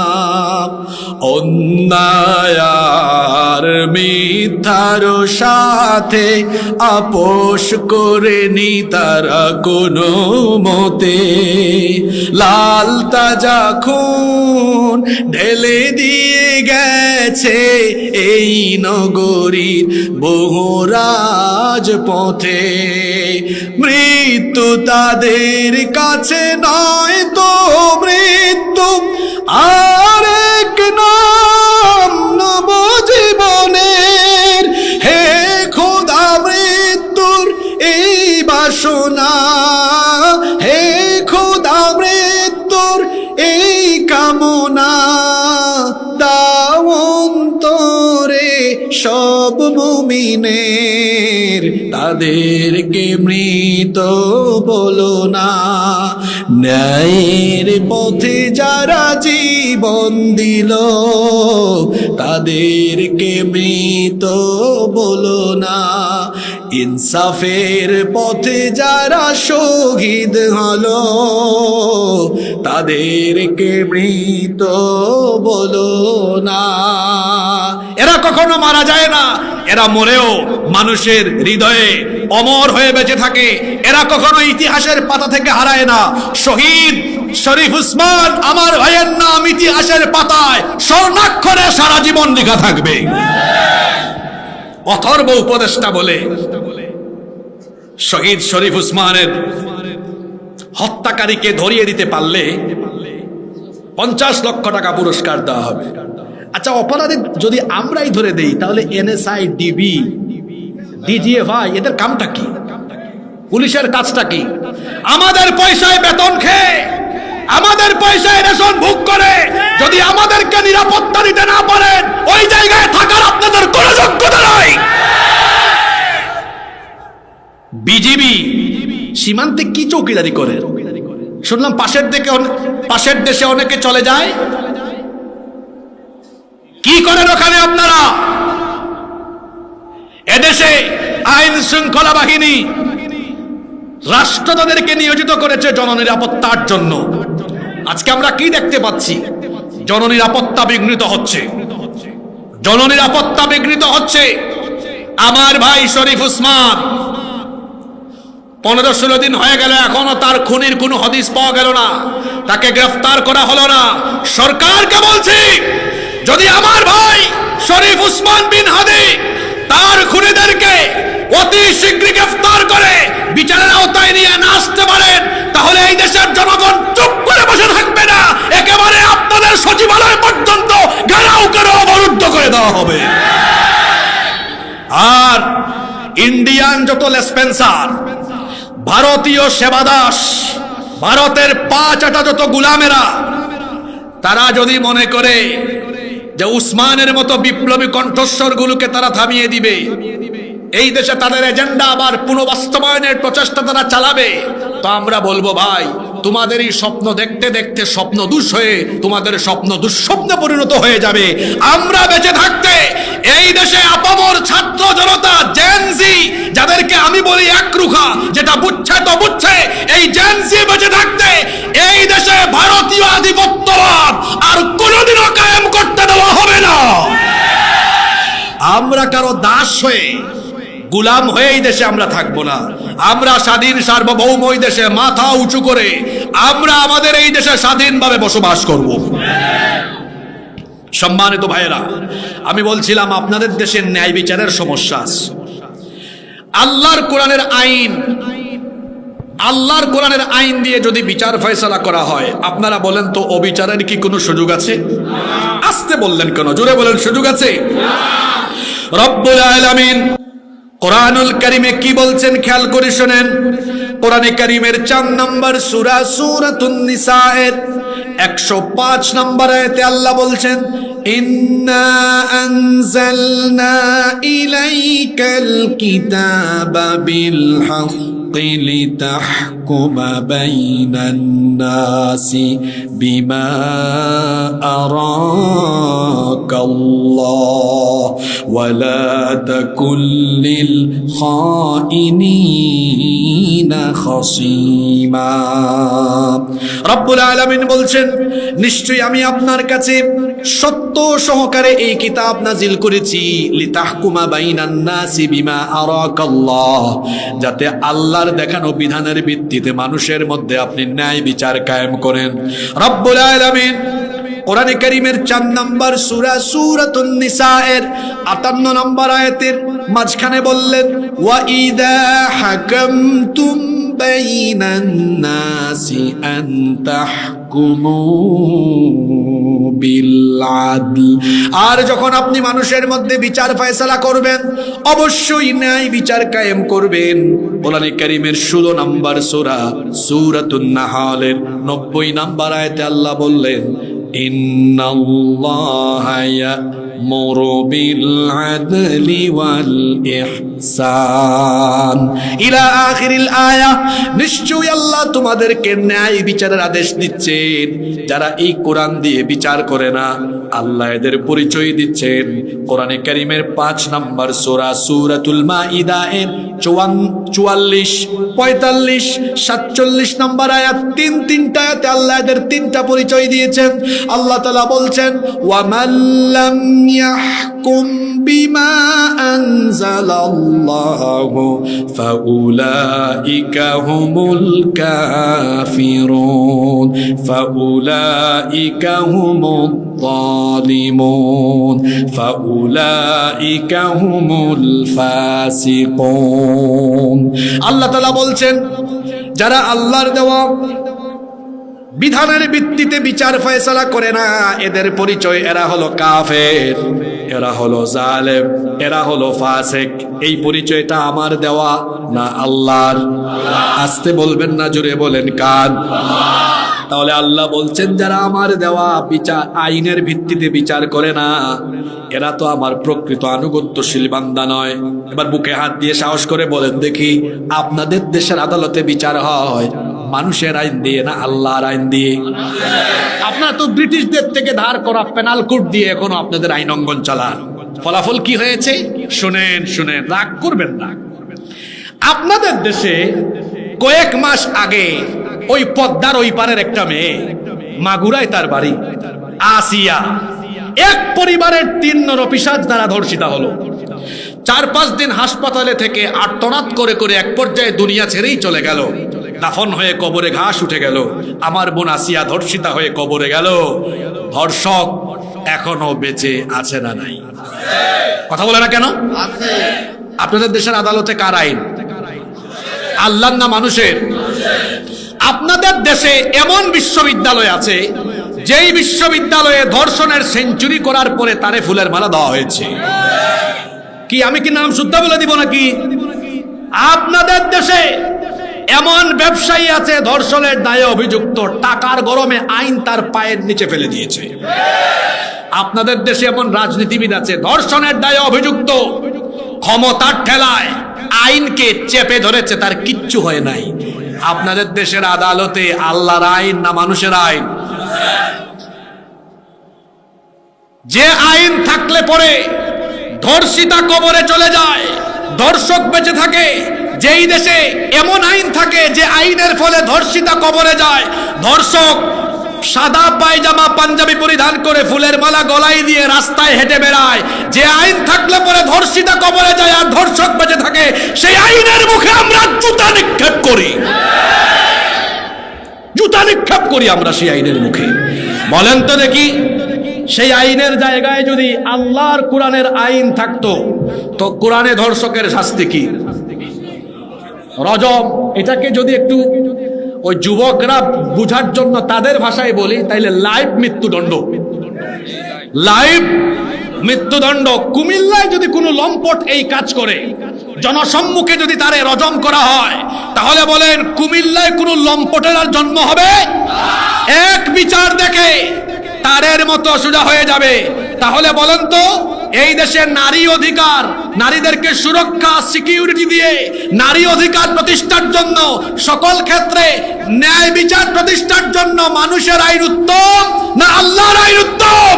অন্যায় আর মিথ্যার সাথে আপোষ করেনি তারা কোনো মতে। লাল তাজা খুন ঢেলে দিয়ে গেছে এই নগরীর বহু রাজপথে। মৃত্যু তাদের কাছে নয় তো মৃত্যু আরেক নাম নবজীবনের। হে খোদা, মৃত্যুর এই বাসনা, হে খোদা, মৃত্যুর এই কামনা দাও অন্তরে সব মুমিনের। তাদেরকে মৃত বলো না। ন্যায়ের পথে যারা জীবন দিল, তাদেরকে মৃত বলো না। ইনসাফের পথে যারা শহীদ হলো তাদেরকে মৃত বলো না। এরা কখনো মারা যায় না, এরা মরেও মানুষের হৃদয়ে অমর হয়ে বেঁচে থাকে। এরা কখনো ইতিহাসের পাতা থেকে হারায় না। শহীদ শরীফ উসমান আমার ভাইয়ের নাম ইতিহাসের পাতায় স্বর্ণাক্ষরে সারা জীবন লেখা থাকবে। অথর্ব উপদেষ্টা বলে শহীদ শরীফ উসমানের হত্যাকারীকে ধরিয়ে দিতে পারলে 50 লক্ষ টাকা পুরস্কার দেওয়া হবে। আচ্ছা, অপরাধী যদি আমরাই ধরে দেই তাহলে এনএসআই, ডিবি, ডিজিএফআই এদের কামটা কি? পুলিশের কাজটা কি? আমাদের পয়সায় বেতন খেয়ে, আমাদের পয়সায় রেশন ভোগ করে যদি আমাদেরকে নিরাপত্তা দিতে না পারেন, ওই জায়গায় থাকার আপনাদের কোনো যোগ্যতা নাই। বিজিবি সীমান্তে কি চৌকিদারি করে? শুনলাম পাশের দেশে অনেকে চলে যায়। কি করেন ওখানে আপনারা? এদেশে আইন শৃঙ্খলা বাহিনী রাষ্ট্র তাদেরকে নিয়োজিত করেছে জননিরাপত্তার জন্য। আজকে আমরা কি দেখতে পাচ্ছি? জননিরাপত্তা বিঘ্নিত হচ্ছে, জননিরাপত্তা বিঘ্নিত হচ্ছে। আমার ভাই শরীফ উসমান 15-16 দিন হয়ে গেল, এখনো তার খুনির কোনো হদিস পাওয়া গেল না, তাকে গ্রেফতার করা হলো না। সরকারকে বলছি, যদি আমার ভাই শরীফ উসমান বিন হাদি তার খুনিদেরকে অতি শীঘ্রই গ্রেফতার করে বিচারের আওতায় নিয়ে না আসতে পারেন, তাহলে এই দেশের জনগণ চুপ করে বসে থাকবে না। একেবারে আপনাদের সচিবালয় পর্যন্ত ঘেরাও করে অবরুদ্ধ করে দেওয়া হবে। আর ইন্ডিয়ান যত লেসপেন্সার, ভারতীয় সেবাদাস, ভারতের 5 যত গুলামেরা, তারা যদি মনে করে যে উসমানের মতো বিপ্লবী কণ্ঠস্বরগুলোকে তারা থামিয়ে দিবে, এই দেশে তাদের এজেন্ডা আবার পুনঃবাস্তবায়নের প্রচেষ্টা তারা চালাবে, তো আমরা বলবো ভাই, তোমাদের এই স্বপ্ন দেখতে দেখতে স্বপ্ন দুষ হয়ে তোমাদের স্বপ্ন দুঃস্বপ্নে পরিণত হয়ে যাবে। আমরা বেঁচে থাকতে এই দেশে আপামর ছাত্র জনতা, জেনজি, যাদেরকে আমি বলি একরুখা, যেটা বুঝছে তো বুঝছে, এই জেনজি বেঁচে থাকতে এই দেশে ভারতীয় আধিপত্যবাদ আর কোনোদিনও কায়েম করতে দেওয়া হবে না। আমরা কারো দাস হয়ে, গুলাম হয়ে এই দেশে আমরা থাকবো না। আমরা স্বাধীন সার্বভৌম এই দেশে মাথা উঁচু করে আমরা আমাদের এই দেশে স্বাধীনভাবে বসবাস করব। সম্মানিত ভাইয়েরা, আমি বলছিলাম আপনাদের দেশের ন্যায় বিচারের সমস্যা আছে। আল্লাহর কোরআনের আইন দিয়ে যদি বিচার ফয়সালা করা হয়, আপনারা বলেন তো অবিচারের কি কোনো সুযোগ আছে? আসতে বললেন কেন? জোরে বলেন, সুযোগ আছে? রব্বুল আলামিন কোরআনুল কারীমে কি বলছেন খেয়াল করে শুনেন। কোরআনে কারীমের 4 নম্বর সূরা সূরাতুন নিসা এর 105 নম্বর আয়াতে আল্লাহ বলছেন, ইন্না আনজালনা ইলাইকাল কিতাবা বিল হাক্কি লিতাহকুমা বাইনান নাসি বিমা আরাকাল্লাহ ওয়া লা তাকুল লিল খাইনিনা খাসীমা। রব্বুল আলামিন বলছেন, নিশ্চয়ই আমি আপনার কাছে সত্য সহকারে এই কিতাব নাজিল করেছি, লিতাহকুমা বাইনান নাসি বিমা আরাকাল্লাহ, যাতে আল্লাহর দেখানো বিধানের ভিত্তিতে মানুষের মধ্যে আপনি ন্যায় বিচার কায়েম করেন। রব্বুল আলামিন কোরআনে কারীমের 4 নম্বর সূরা সূরাতুন নিসা এর 58 নম্বর আয়াতের মাঝখানে বললেন, ওয়া ইদা হাকামতুম বাইনান নাসি আন তাহকুমু বিল আদল, আর যখন আপনি মানুষের মধ্যে বিচার ফয়সালা করবেন অবশ্যই ন্যায় বিচার কায়েম করবেন। কোরআনে কারীমের 16 নম্বর সূরা সূরাতুন নাহলের 90 নম্বর আয়াতে আল্লাহ বললেন, ইন্নাল্লাহা মুরু বিল আদলি ওয়াল ইহসান ইলা আখিরিল আয়াহ। নিশ্চয়ই আল্লাহ তোমাদেরকে ন্যায় বিচারের আদেশ দিচ্ছেন। যারা এই কোরআন দিয়ে বিচার করে না, আল্লাহ এদের পরিচয় দিচ্ছেন কোরআনে কারীমের 5 নম্বর সূরা সূরাতুল মাইদা এর 44, 45, 47 নম্বর আয়াত, তিনটা আয়াতে আল্লাহ এদের তিনটা পরিচয় দিয়েছেন। আল্লাহ তাআলা বলছেন, ওয়া মান লাম ইয়াহকুম বিমা আনজালাল্লাহু ফাউলাইকা হুমুল কাফিরুন ফাউলাইকা হুমুদ যালিমুন ফাউলাইকা হুমুল ফাসিকুন। আল্লাহ তাআলা বলছেন, যারা আল্লাহর দেওয়া বিধানের ভিত্তিতে বিচার ফয়সালা করে না, এদের পরিচয় এরা হলো কাফের, এরা হলো জালেম, এরা হলো ফাসিক। এই পরিচয়টা আমার দেওয়া না আল্লাহর। আস্তে বলবেন না, জোরে বলেন কার? তাহলে আল্লাহ বলছেন, যারা আমার দেওয়া বিচার আইনের ভিত্তিতে বিচার করে না, এরা তো আমার প্রকৃত আনুগত্যশীল বান্দা নয়। এবার বুকে হাত দিয়ে সাহস করে বলেন দেখি, আপনাদের দেশের আদালতে বিচার হয় মানুষের আইন দিয়ে না আল্লাহর আইন দিয়ে? আপনারা তো ব্রিটিশদের থেকে ধার করা পেনাল কোড দিয়ে এখনো আপনাদের আইন অঙ্গন চালান। ফলাফল কি হয়েছে শুনেন, রাগ করবেন না। আপনাদের দেশে কয়েক মাস আগে ওই পদ্মার ওই পারের একটা মেয়ে, মাগুরায় তার বাড়ি, আসিয়া, এক পরিবারের 3 নরপিশাচ দ্বারা ধর্ষিতা হলো। 4-5 দিন হাসপাতালে থেকে আর্তনাদ করে করে এক পর্যায়ে দুনিয়া ছেড়েই চলে গেল। দাফন হয়ে কবরে ঘাস উঠে গেল। আমার বোন আসিয়া ধর্ষিতা হয়ে কবরে গেল। ধর্ষক এখনো বেঁচে আছে না নাই? কথা বলে না কেন? আপনাদের দেশের আদালতে কার আইন? আল্লাহর না মানুষের? আপনাদের দেশে এমন বিশ্ববিদ্যালয় আছে যেই বিশ্ববিদ্যালয়ে ধর্ষণের সেঞ্চুরি করার পরে তারে ফুলের মালা দেওয়া হয়েছে। কি আমি কি নাম শুদ্ধ বলে দিব নাকি? আপনাদের দেশে এমন ব্যবসায়ী আছে ধর্ষণের দায়ে অভিযুক্ত, টাকার গরমে আইন তার পায়ের নিচে ফেলে দিয়েছে। আপনাদের দেশে এমন রাজনীতিবিদ আছে ধর্ষণের দায়ে অভিযুক্ত, ক্ষমতার ঠেলায় আইনকে চেপে ধরেছে, তার কিচ্ছু হয় নাই। আপনাদের দেশের আদালতে আল্লাহর আইন না মানুষের আইন? যে আইন থাকলে পরে ধর্ষিতা কবরে চলে যায়, ধর্ষক বেঁচে থাকে, যেই দেশে এমন আইন থাকে যে আইনের ফলে ধর্ষিতা কবরে যায়, ধর্ষক সাদা পায়জামা পাঞ্জাবি পরিধান করে ফুলের মালা গলায় দিয়ে রাস্তায় হেঁটে বেড়ায়, যে আইন থাকলে পরে ধর্ষিতা কবরে যায় আর ধর্ষক বেঁচে থাকে, সেই আইনের মুখে আমরা জুতা নিক্ষেপ করি। জুতা নিক্ষেপ করি আমরা সেই আইনের মুখে। বলেন তো দেখি, সেই আইনের জায়গায় যদি আল্লাহর কোরআনের আইন থাকতো তো কোরআনে ধর্ষকের শাস্তি কি? রজম। এটাকে যদি একটু ওই যুবকরা বুঝার জন্য তাদের ভাষায় বলি, তাইলে লাইভ মৃত্যুদণ্ড। লাইভ মৃত্যুদণ্ড। কুমিল্লায় যদি কোনো লম্পট এই কাজ করে, জনসম্মুখে যদি তারে রজম করা হয়, তাহলে বলেন কুমিল্লায় কোনো লম্পটের আর জন্ম হবে? এক বিচার দেখে তারের মতো সোজা হয়ে যাবে। তাহলে বলেন তো, এই দেশের নারী অধিকার, নারীদেরকে সুরক্ষা সিকিউরিটি দিয়ে নারী অধিকার প্রতিষ্ঠার জন্য, সকল ক্ষেত্রে ন্যায় বিচার প্রতিষ্ঠার জন্য মানুষের আইন উত্তম না আল্লাহর আইন উত্তম?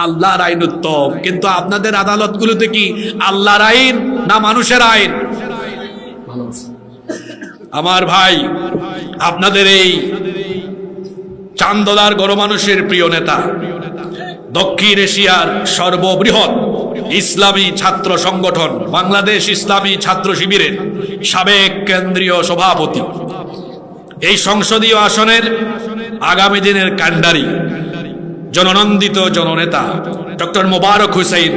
আল্লাহর আইন উত্তম। কিন্তু আপনাদের আদালতগুলোতে কি আল্লাহর আইন না মানুষের আইন? আমার ভাই, আপনাদের এই চান্দোলার গণমানুষের প্রিয় নেতা, দক্ষিণ এশিয়ার সর্ববৃহৎ ইসলামী ছাত্র সংগঠন বাংলাদেশ ইসলামী ছাত্র শিবিরের সাবেক কেন্দ্রীয় সভাপতি, এই সংসদীয় আসনের আগামী দিনের কান্ডারি, জননন্দিত জননেতা ডক্টর মোবারক হোসেন,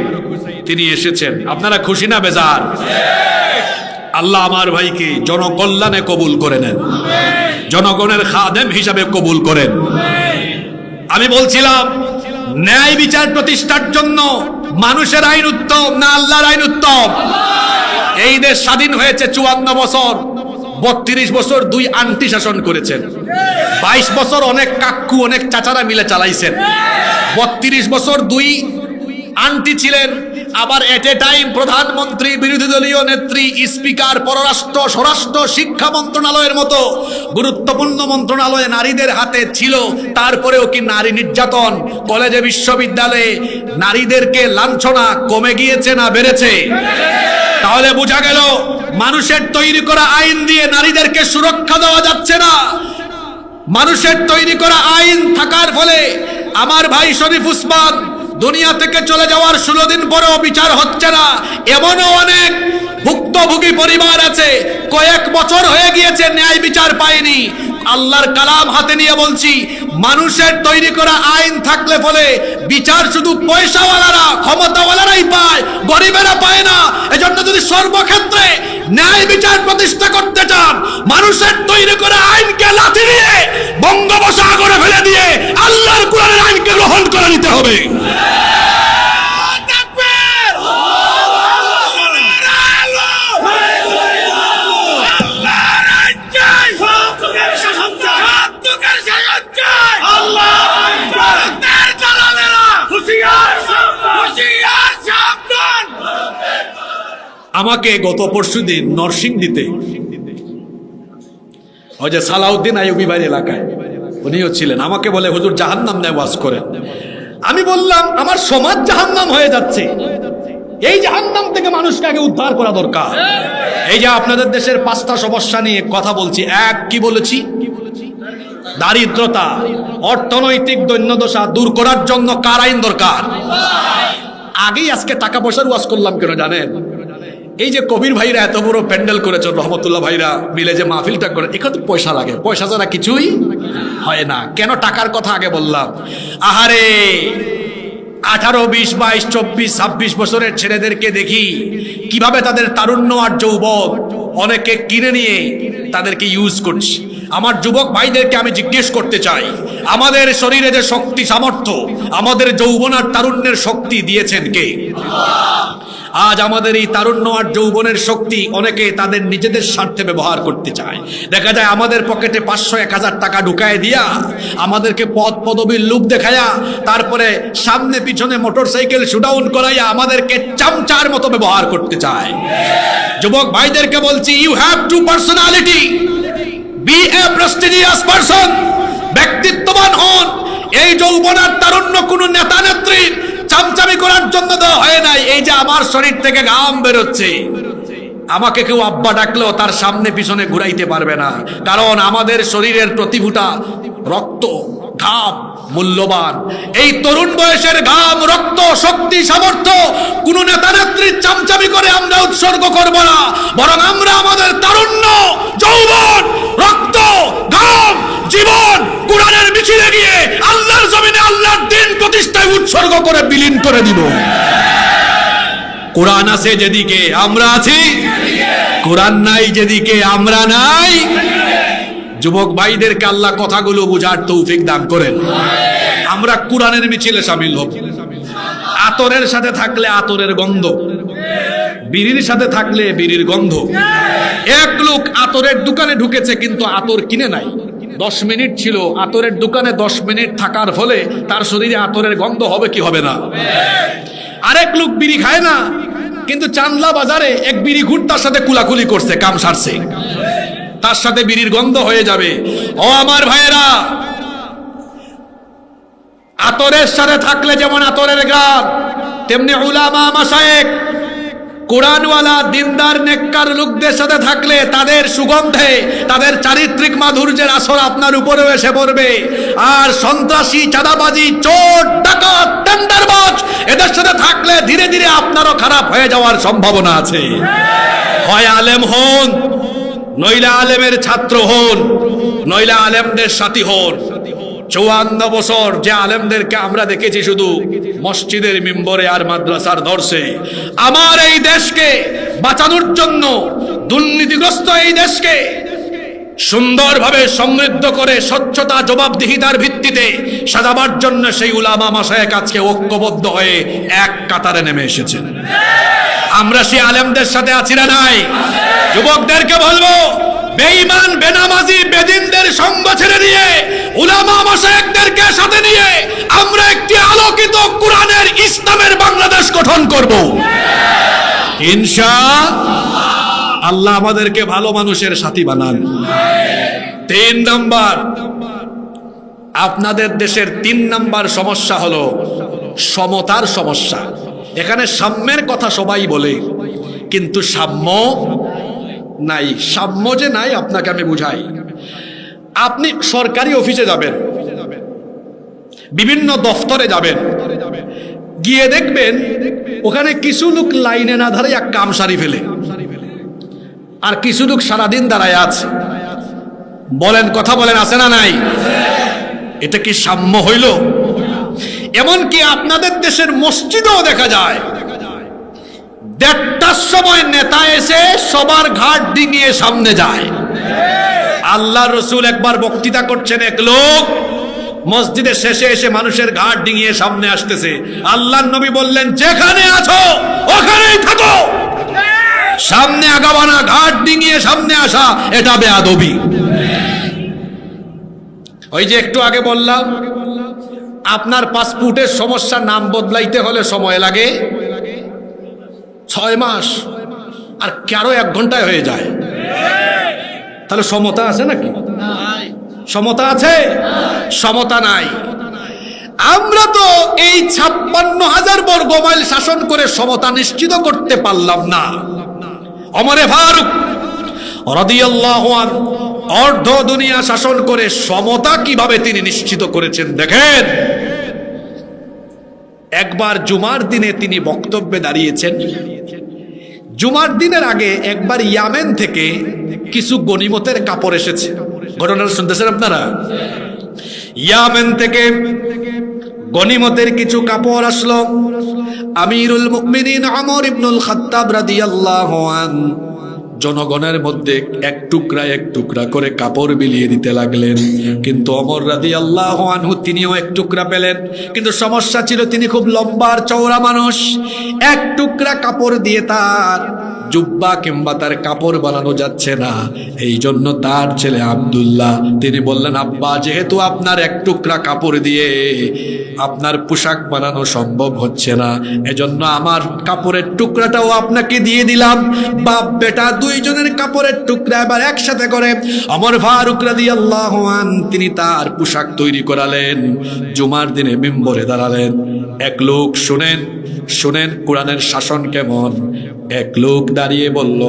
তিনি এসেছেন। আপনারা খুশি না বেজার? আল্লাহ আমার ভাইকে জনকল্যাণে কবুল করে নেন, জনগণের খাদেম হিসাবে কবুল করেন। আমি বলছিলাম, ন্যায় বিচার প্রতিষ্ঠার জন্য মানুষের আইন উত্তম না আল্লাহর আইন উত্তম? এই দেশ স্বাধীন হয়েছে 54 বছর, 32 বছর 2 আন্টি শাসন করেছেন, 22 বছর অনেক কাকু অনেক চাচারা মিলে চালাইছেন, 32 বছর 2 আন্টি ছিলেন, আবার এট এ টাইম প্রধানমন্ত্রী, বিরোধী দলীয় নেত্রী, স্পিকার, পররাষ্ট্র, স্বরাষ্ট্র, শিক্ষা মন্ত্রণালয়ের মতো গুরুত্বপূর্ণ মন্ত্রণালয়ে নারীদের হাতে ছিল। তারপরেও কি নারী নির্যাতন কলেজে বিশ্ববিদ্যালয়ে নারীদেরকে লাঞ্ছনা কমে গিয়েছে না বেড়েছে? তাহলে বোঝা গেল মানুষের তৈরি করা আইন দিয়ে নারীদেরকে সুরক্ষা দেওয়া যাচ্ছে না। মানুষের তৈরি করা আইন থাকার ফলে আমার ভাই শরীফ উসমান দুনিয়া থেকে চলে যাওয়ার 16 দিন পরেও বিচার হচ্ছে না। এমনও অনেক ভুক্তভোগী পরিবার আছে, কয়েক বছর হয়ে গিয়েছে ন্যায় বিচার পায়নি। আল্লাহর কালাম হাতে নিয়ে বলছি, মানুষের তৈরি করা আইন থাকলে ফলে বিচার শুধু পয়সাওয়ালারা, ক্ষমতাওয়ালারাই পায়, গরিবেরা পায় না। এজন্য যদি সর্বক্ষেত্রে ন্যায় বিচার প্রতিষ্ঠা করতে চান, মানুষের তৈরি করা আইনকে লাথি দিয়ে বঙ্গোপসাগরে ফেলে দিয়ে আল্লাহর কোরআনের আইনকে গ্রহণ করে নিতে হবে। আমাকে গত পরশুদিন নরসিংদীতে ওই যে সালাউদ্দিন আইয়ুবী বাড়ি এলাকায় উনিও ছিলেন, আমাকে বলে হুজুর জাহান্নাম নিয়ে ওয়াজ করেন। আমি বললাম আমার সমাজ জাহান্নাম হয়ে যাচ্ছে, এই জাহান্নাম থেকে মানুষকে আগে উদ্ধার করা দরকার। এই যে আপনাদের দেশের 5টা সমস্যা নিয়ে কথা বলছি, এক কি বলেছি? দারিদ্রতা, অর্থনৈতিক দৈন্যদশা দূর করার জন্য কার আইন দরকার? আগেই আজকে টাকা পয়সার ওয়াজ করলাম কেন জানেন? এই যে কবির ভাইরা এত বড় প্যান্ডেল করেছেন, রহমতুল্লাহ ভাইরা মিলে যে মাহফিলটা করেন, এখানে তো পয়সা লাগে, পয়সা ছাড়া কিছুই হয় না। কেন টাকার কথা আগে বললাম? আহারে 18, 20, 22, 24, 26 বছরের ছেলেদেরকে দেখি কিভাবে তাদের তারুণ্য আর যৌবন অনেকে কিনে নিয়ে তাদেরকে ইউজ করছে। আমার যুবক ভাইদেরকে আমি জিজ্ঞেস করতে চাই, আমাদের শরীরে যে শক্তি সামর্থ্য, আমাদের যৌবন আর তারুণ্যের শক্তি দিয়েছেন কে? আজ আমাদের এই তারুণ্য আর যৌবনের শক্তি অনেকে তাদের নিজেদের স্বার্থে ব্যবহার করতে চায়। দেখা যায় আমাদের পকেটে 500-1000 টাকা ঢুকায় দিয়া, আমাদেরকে পদ পদবীর লোভ দেখায়া, তারপরে সামনে পিছনে মোটরসাইকেল শুডাউন করাইয়া আমাদেরকে চামচার মতো ব্যবহার করতে চায়। যুবক ভাইদেরকে বলছি, you have to personality, be a prestigious person, ব্যক্তিত্ববান হন। এই যৌবন আর তারুণ্য কোনো নেতা নেত্রীর চামচামি করার জন্য দেওয়া হয় নাই। এই যে আমার শরীর থেকে ঘাম বেরোচ্ছে, আমাকে কেউ আব্বা ডাকলেও তার সামনে পিছনে ঘুরাইতে পারবে না, কারণ আমাদের শরীরের প্রতি ফোঁটা রক্ত, ঘাম মূল্যবান। এই তরুণ বয়সের ঘাম, রক্ত, শক্তি, সামর্থ্য কোন নেতা নেত্রীর চামচামি করে আমরা উৎসর্গ করব না, বরং আমরা আমাদের তারুণ্য, যৌবন, রক্ত, ঘাম, জীবন কোরআনের মিছিলে গিয়ে আল্লাহর জমিনে আল্লাহর দ্বীন প্রতিষ্ঠায় উৎসর্গ করে বিলীন করে দিব। কোরআন আছে যেদিকে আমরা আছি, কোরআন নাই যেদিকে আমরা নাই। যুবক ভাইদেরকে আল্লাহ কথাগুলো বুঝার তৌফিক দান করেন। আমরা কোরআনের মিছিলে শামিল হব। আতরের সাথে থাকলে আতরের গন্ধ, বিড়ির সাথে থাকলে বিড়ির গন্ধ। এক লোক আতরের দোকানে ঢুকেছে কিন্তু আতর কিনে নাই, 10 মিনিট ছিল আতরের দোকানে, 10 মিনিট থাকার ফলে তার শরীরে আতরের গন্ধ হবে কি হবে না? আরেক লোক বিড়ি খায় না কিন্তু চান্দলা বাজারে এক বিড়ি ঘুট তার সাথে কুলাকুলি করছে, কাম সারছে, তার সাথে বিড়ির গন্ধ হয়ে যাবে। ও আমার ভাইয়েরা, আতরের সাথে থাকলে যেমন আতরের গ্রাম, তেমনি উলামা মাশায়েখ, কোরআনওয়ালা, দিনদার, নেককার লোকদের সাথে থাকলে তাদের সুগন্ধে, তাদের চারিত্রিক মাধুর্যের আসর আপনার উপরেও এসে পড়বে। আর সন্ত্রাসী, চাঁদাবাজি, চোর, ডাকাত, টেন্ডারবাজ এদের সাথে থাকলে ধীরে ধীরে আপনারও খারাপ হয়ে যাওয়ার সম্ভাবনা আছে। হয় আলেম হন, নইলে আলেমের ছাত্র হন, নইলে আলেমদের সাথী হন। 54 বছর যে আলেমদেরকে আমরা দেখেছি শুধু মসজিদের মিম্বরে আর মাদ্রাসার দর্শে, আমার এই দেশকে বাঁচানোর জন্য, দুর্নীতিগ্রস্ত এই দেশকে সুন্দরভাবে সমৃদ্ধ করে স্বচ্ছতা, জবাবদিহিতার ভিত্তিতে সাজাবার জন্য সেই উলামা মাশায়েখ আজকে ঐক্যবদ্ধ হয়ে এক কাতারে নেমে এসেছেন। আমরা সেই আলেমদের সাথে আছি না নাই? যুবকদেরকে বলবো, বেঈমান বেনামাজি বেদিনদের সঙ্গ ছেড়ে দিয়ে উলামা মাশায়েখদেরকে সাথে নিয়ে আমরা একটি আলোকিত কোরআনের ইসলামের বাংলাদেশ গঠন করব ইনশাআল্লাহ। আল্লাহ আমাদেরকে ভালো মানুষের সাথী বানান। 3 নাম্বার, আপনাদের দেশের 3 নাম্বার সমস্যা হলো সমতার সমস্যা। এখানে সাম্যের কথা সবাই বলে, কিন্তু সাম্য নাই। সাম্য যে নাই আপনাকে আমি বুঝাই। আপনি সরকারি অফিসে যাবেন, বিভিন্ন দফতরে যাবেন, গিয়ে দেখবেন ওখানে কিছু লোক লাইনে না ধরে এক কাম সারি ফেলে, আর কিছু লোক সারাদিন দাঁড়ায় আছে। বলেন, কথা বলেন, আছে না নাই? এটা কি সাম্য হইল? এমনকি আপনাদের দেশের মসজিদেও দেখা যায় 1:30টার সময় নেতা এসে সবার ঘাট ডিঙিয়ে সামনে যায়। আল্লাহ রসুল একবার বক্তৃতা করছেন, এক লোক মসজিদের শেষে এসে মানুষের ঘাট ডিঙিয়ে সামনে আসতেছে। আল্লাহর নবী বললেন, যেখানে আছো ওখানেই থাকো, সামনে আগাবা না। ঘাট ডিঙিয়ে সামনে আসা এটা বেয়াদবি। ওই যে একটু আগে বললাম, আপনার পাসপোর্টের সমস্যা, নাম বদলাইতে হলে সময় লাগে 6 মাস, আর কারো 1 ঘন্টায় হয়ে যায়। তাহলে সমতা আছে নাকি? সমতা আছে? সমতা নাই। আমরা তো এই 56,000 বর্গ মাইল শাসন করে সমতা নিশ্চিত করতে পারলাম না। ওমরে ফারুক রাদিয়াল্লাহু আনহু অর্ধ দুনিয়া শাসন করে সমতা কিভাবে তিনি নিশ্চিত করেছেন দেখেন। একবার জুমার দিনে তিনি বক্তব্যে দাঁড়িয়েছেন। জুমার দিনের আগে একবার ইয়ামেন থেকে কিছু গনিমতের কাপড় এসেছে। ঘটনাটা শুনতেছেন আপনারা? ইয়ামেন থেকে গনিমতের কিছু কাপড় আসলো। আমিরুল মুমিনিন ওমর ইবনুল খাত্তাব রাদিয়াল্লাহু আনহু জনগণের মধ্যে এক টুকরা করে কাপড় বিলিয়ে দিতে লাগলেন। কিন্তু ওমর রাদিয়াল্লাহু আনহু তিনিও এক টুকরা পেলেন, কিন্তু সমস্যা ছিল তিনি খুব লম্বা আর চওড়া মানুষ। এক টুকরা কাপড় দিয়ে তার জুব্বা কিংবা তার কাপড় বানানো যাচ্ছে না। এই জন্য তার ছেলে আব্দুল্লাহ তিনি বললেন, আব্বা, যেহেতু আপনার এক টুকরা কাপড় দিয়ে আপনার পোশাক বানানো সম্ভব হচ্ছে না, এজন্য আমার কাপড়ের টুকরাটাও আপনাকে দিয়ে দিলাম। বাপ বেটা দুইজনের কাপড়ের টুকরা এবার একসাথে করে ওমর ফারুক রাদিয়াল্লাহু আনহু তিনি তার পোশাক তৈরি করালেন। জুমার দিনে মিম্বরে দাঁড়ালেন। এক লোক, শুনেন কোরআনের শাসন কেমন। এক লোক দাঁড়িয়ে বলল,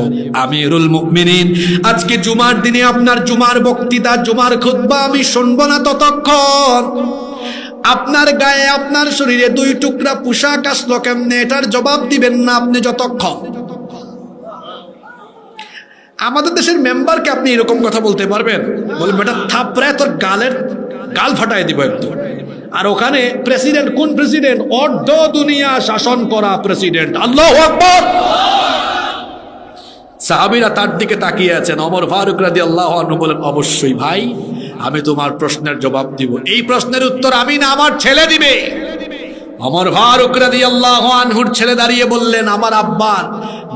আমিরুল মুমিনিন, আজকে জুমার দিনে আপনার জুমার বক্তৃতা, জুমার খুতবা আমি শুনবো না ততক্ষণ। আপনার গায়ে, আপনার শরীরে 2 টুকরা পোশাক আসলো কেমনে, এটার জবাব দিবেন না আপনি যতক্ষণ। আমাদের দেশের মেম্বারকে আপনি এরকম কথা বলতে পারবেন? বলবেন, বেটা থাপড়ায় তোর গাল ফাটায় দিব একদম। আর ওখানে প্রেসিডেন্ট, কোন প্রেসিডেন্ট? অর্ধ দুনিয়া শাসন করা প্রেসিডেন্ট। আল্লাহু আকবার। সাহাবীরা তার দিকে তাকিয়ে আছেন। ওমর ফারুক রাদিয়াল্লাহু আনহু বলেন, অবশ্যই ভাই, আমি তোমার প্রশ্নের জবাব দিব। এই প্রশ্নের উত্তর আমি না, আমার ছেলে দিবে। ওমর ফারুক রাদিয়াল্লাহু আনহুর ছেলে দাঁড়িয়ে বললেন, আমার আব্বার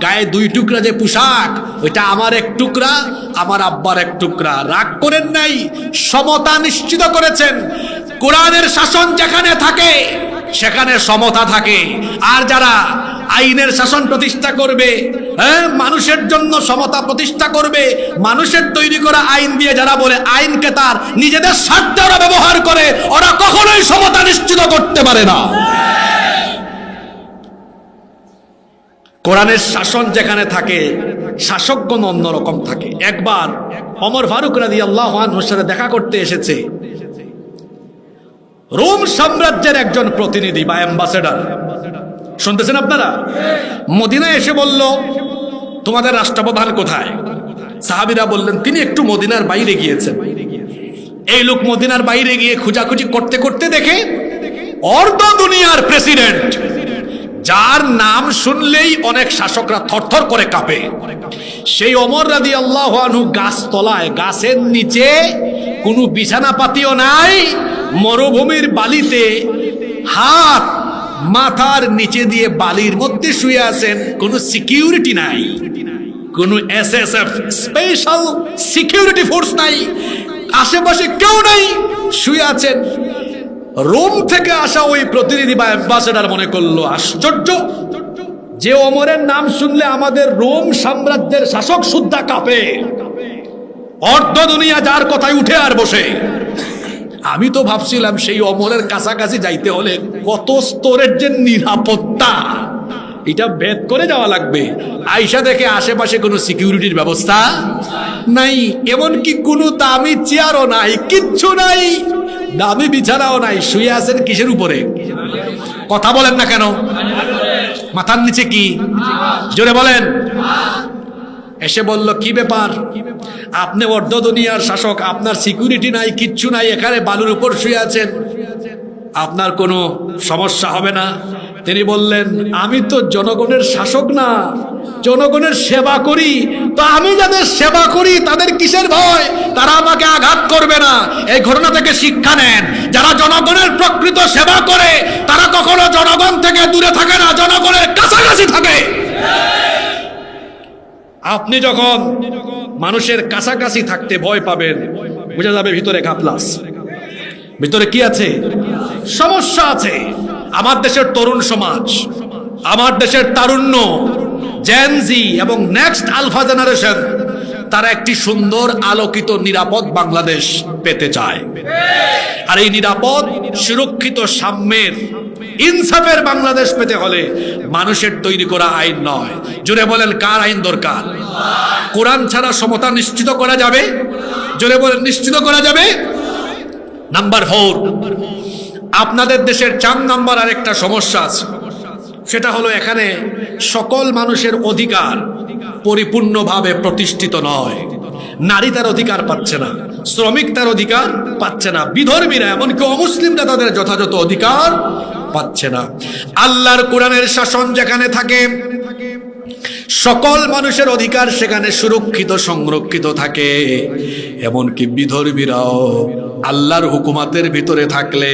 গায়ে 2 টুকরা যে পোশাক, ওইটা আমার 1 টুকরা, আমার আব্বার 1 টুকরা। রাগ করেন নাই, সমতা নিশ্চিত করেছেন। কোরআনের শাসন যেখানে থাকে সেখানে সমতা থাকে। আর যারা আইনের শাসন প্রতিষ্ঠা করবে, মানুষের জন্য সমতা প্রতিষ্ঠা করবে, মানুষের তৈরি করা আইন দিয়ে যারা বলে আইনকে তার নিজেদের স্বার্থে ওরা ব্যবহার করে, ওরা কখনোই সমতা নিশ্চিত করতে পারে না। কোরআনের শাসন যেখানে থাকে শাসকগণ অন্যরকম থাকে। একবার ওমর ফারুক রাদিয়াল্লাহু আনহুর সাথে দেখা করতে এসেছে রোম সাম্রাজ্যের একজন প্রতিনিধি বা অ্যাম্বাসেডর। শুনতেছেন আপনারা? মদিনায় এসে বলল, তোমাদের রাষ্ট্রপ্রধান কোথায়? সাহাবীরা বললেন, তিনি একটু মদিনার বাইরে গিয়েছেন। এই লোক মদিনার বাইরে গিয়ে খোঁজাখুঁজি করতে করতে দেখে অর্ধ দুনিয়ার প্রেসিডেন্ট, যার নাম শুনলেই অনেক শাসকরা থরথর করে কাঁপে, সেই ওমর রাদিয়াল্লাহু আনহু গাছতলায়, গাছের নিচে কোনো বিছানাপাতিও নাই, মরুভূমির বালিতে হাত মাথার নিচে দিয়ে বালির মধ্যে শুয়ে আছেন, কোনো সিকিউরিটি নাই, কোনো এসএসএফ স্পেশাল সিকিউরিটি ফোর্স নাই, আশেপাশে কেউ নাই, শুয়ে আছেন। রোম থেকে আসা ওই প্রতিনিধি বা অ্যাম্বাসেডর মনে করলো আশ্চর্য, যে ওমরের নাম শুনলে আমাদের রোম সাম্রাজ্যের শাসক সুদ্ধা কাঁপে, অর্ধ দুনিয়া যার কথায় উঠে আর বসে। আমি তো ভাবছিলাম সেই ওমরের কাছাকাছি যাইতে হলে কত স্তরের যে নিরাপত্তা, এটা ভেদ করে যাওয়া লাগবে। আয়সা দেখে আশেপাশে কোনো সিকিউরিটির ব্যবস্থা নাই, এমনকি কোনো দামি চেয়ারও নাই, কিচ্ছু নাই, দামি বিছানাও নাই। শুয়ে আছেন কিসের উপরে? কথা বলেন না কেন? মাথার নিচে কি? জোরে বলেন। এসে বলল, কি ব্যাপার, আপনি অর্ধ দুনিয়ার শাসক, আপনার সিকিউরিটি নাই, কিচ্ছু নাই, এখানে বালুর উপর শুয়ে আছেন, আপনার কোনো সমস্যা হবে না? তিনি বললেন, আমি তো জনগণের শাসক না, জনগণের সেবা করি, তো আমি যাদের সেবা করি তাদের কিসের ভয়? তারা আমাকে আঘাত করবে না। এই ঘটনা থেকে শিক্ষা নেন, যারা জনগণের প্রকৃত সেবা করে তারা কখনো জনগণ থেকে দূরে থাকে না, জনগণের কাছাকাছি থাকে। আপনি যখন মানুষের কাছাকাছি থাকতে ভয় পাবেন, বোঝা যাবে ভিতরে ঘাপলাস, ভিতরে কি আছে? সমস্যা আছে। আমার দেশের তরুণ সমাজ, আমার দেশের তারুণ্য, জেনজি এবং নেক্সট আলফা জেনারেশন, তারা একটি সুন্দর আলোকিত নিরাপদ বাংলাদেশ পেতে চায়। আর এই নিরাপদ, সুরক্ষিত, সাম্যের, ইনসাফের বাংলাদেশ পেতে হলে মানুষের তৈরি করা আইন নয়। জোরে বলেন, কার আইন দরকার? কোরআন ছাড়া সমতা নিশ্চিত করা যাবে? জোরে বলেন, নিশ্চিত করা যাবে? নাম্বার 4, আপনাদের দেশের 4 নাম্বার আরেকটা সমস্যা আছে, সেটা হলো এখানে সকল মানুষের অধিকার পরিপূর্ণভাবে প্রতিষ্ঠিত নয়। নারী তার অধিকার পাচ্ছে না, শ্রমিক তার অধিকার পাচ্ছে না, বিধর্মীরা এমনকি অমুসলিমরা তাদের যথাযথ অধিকার পাচ্ছে না। আল্লাহর কোরআনের শাসন যেখানে থাকে, সকল মানুষের অধিকার সেখানে সুরক্ষিত, সংরক্ষিত থাকে। এমনকি বিধর্মীরাও আল্লাহর হুকুমাতের ভিতরে থাকলে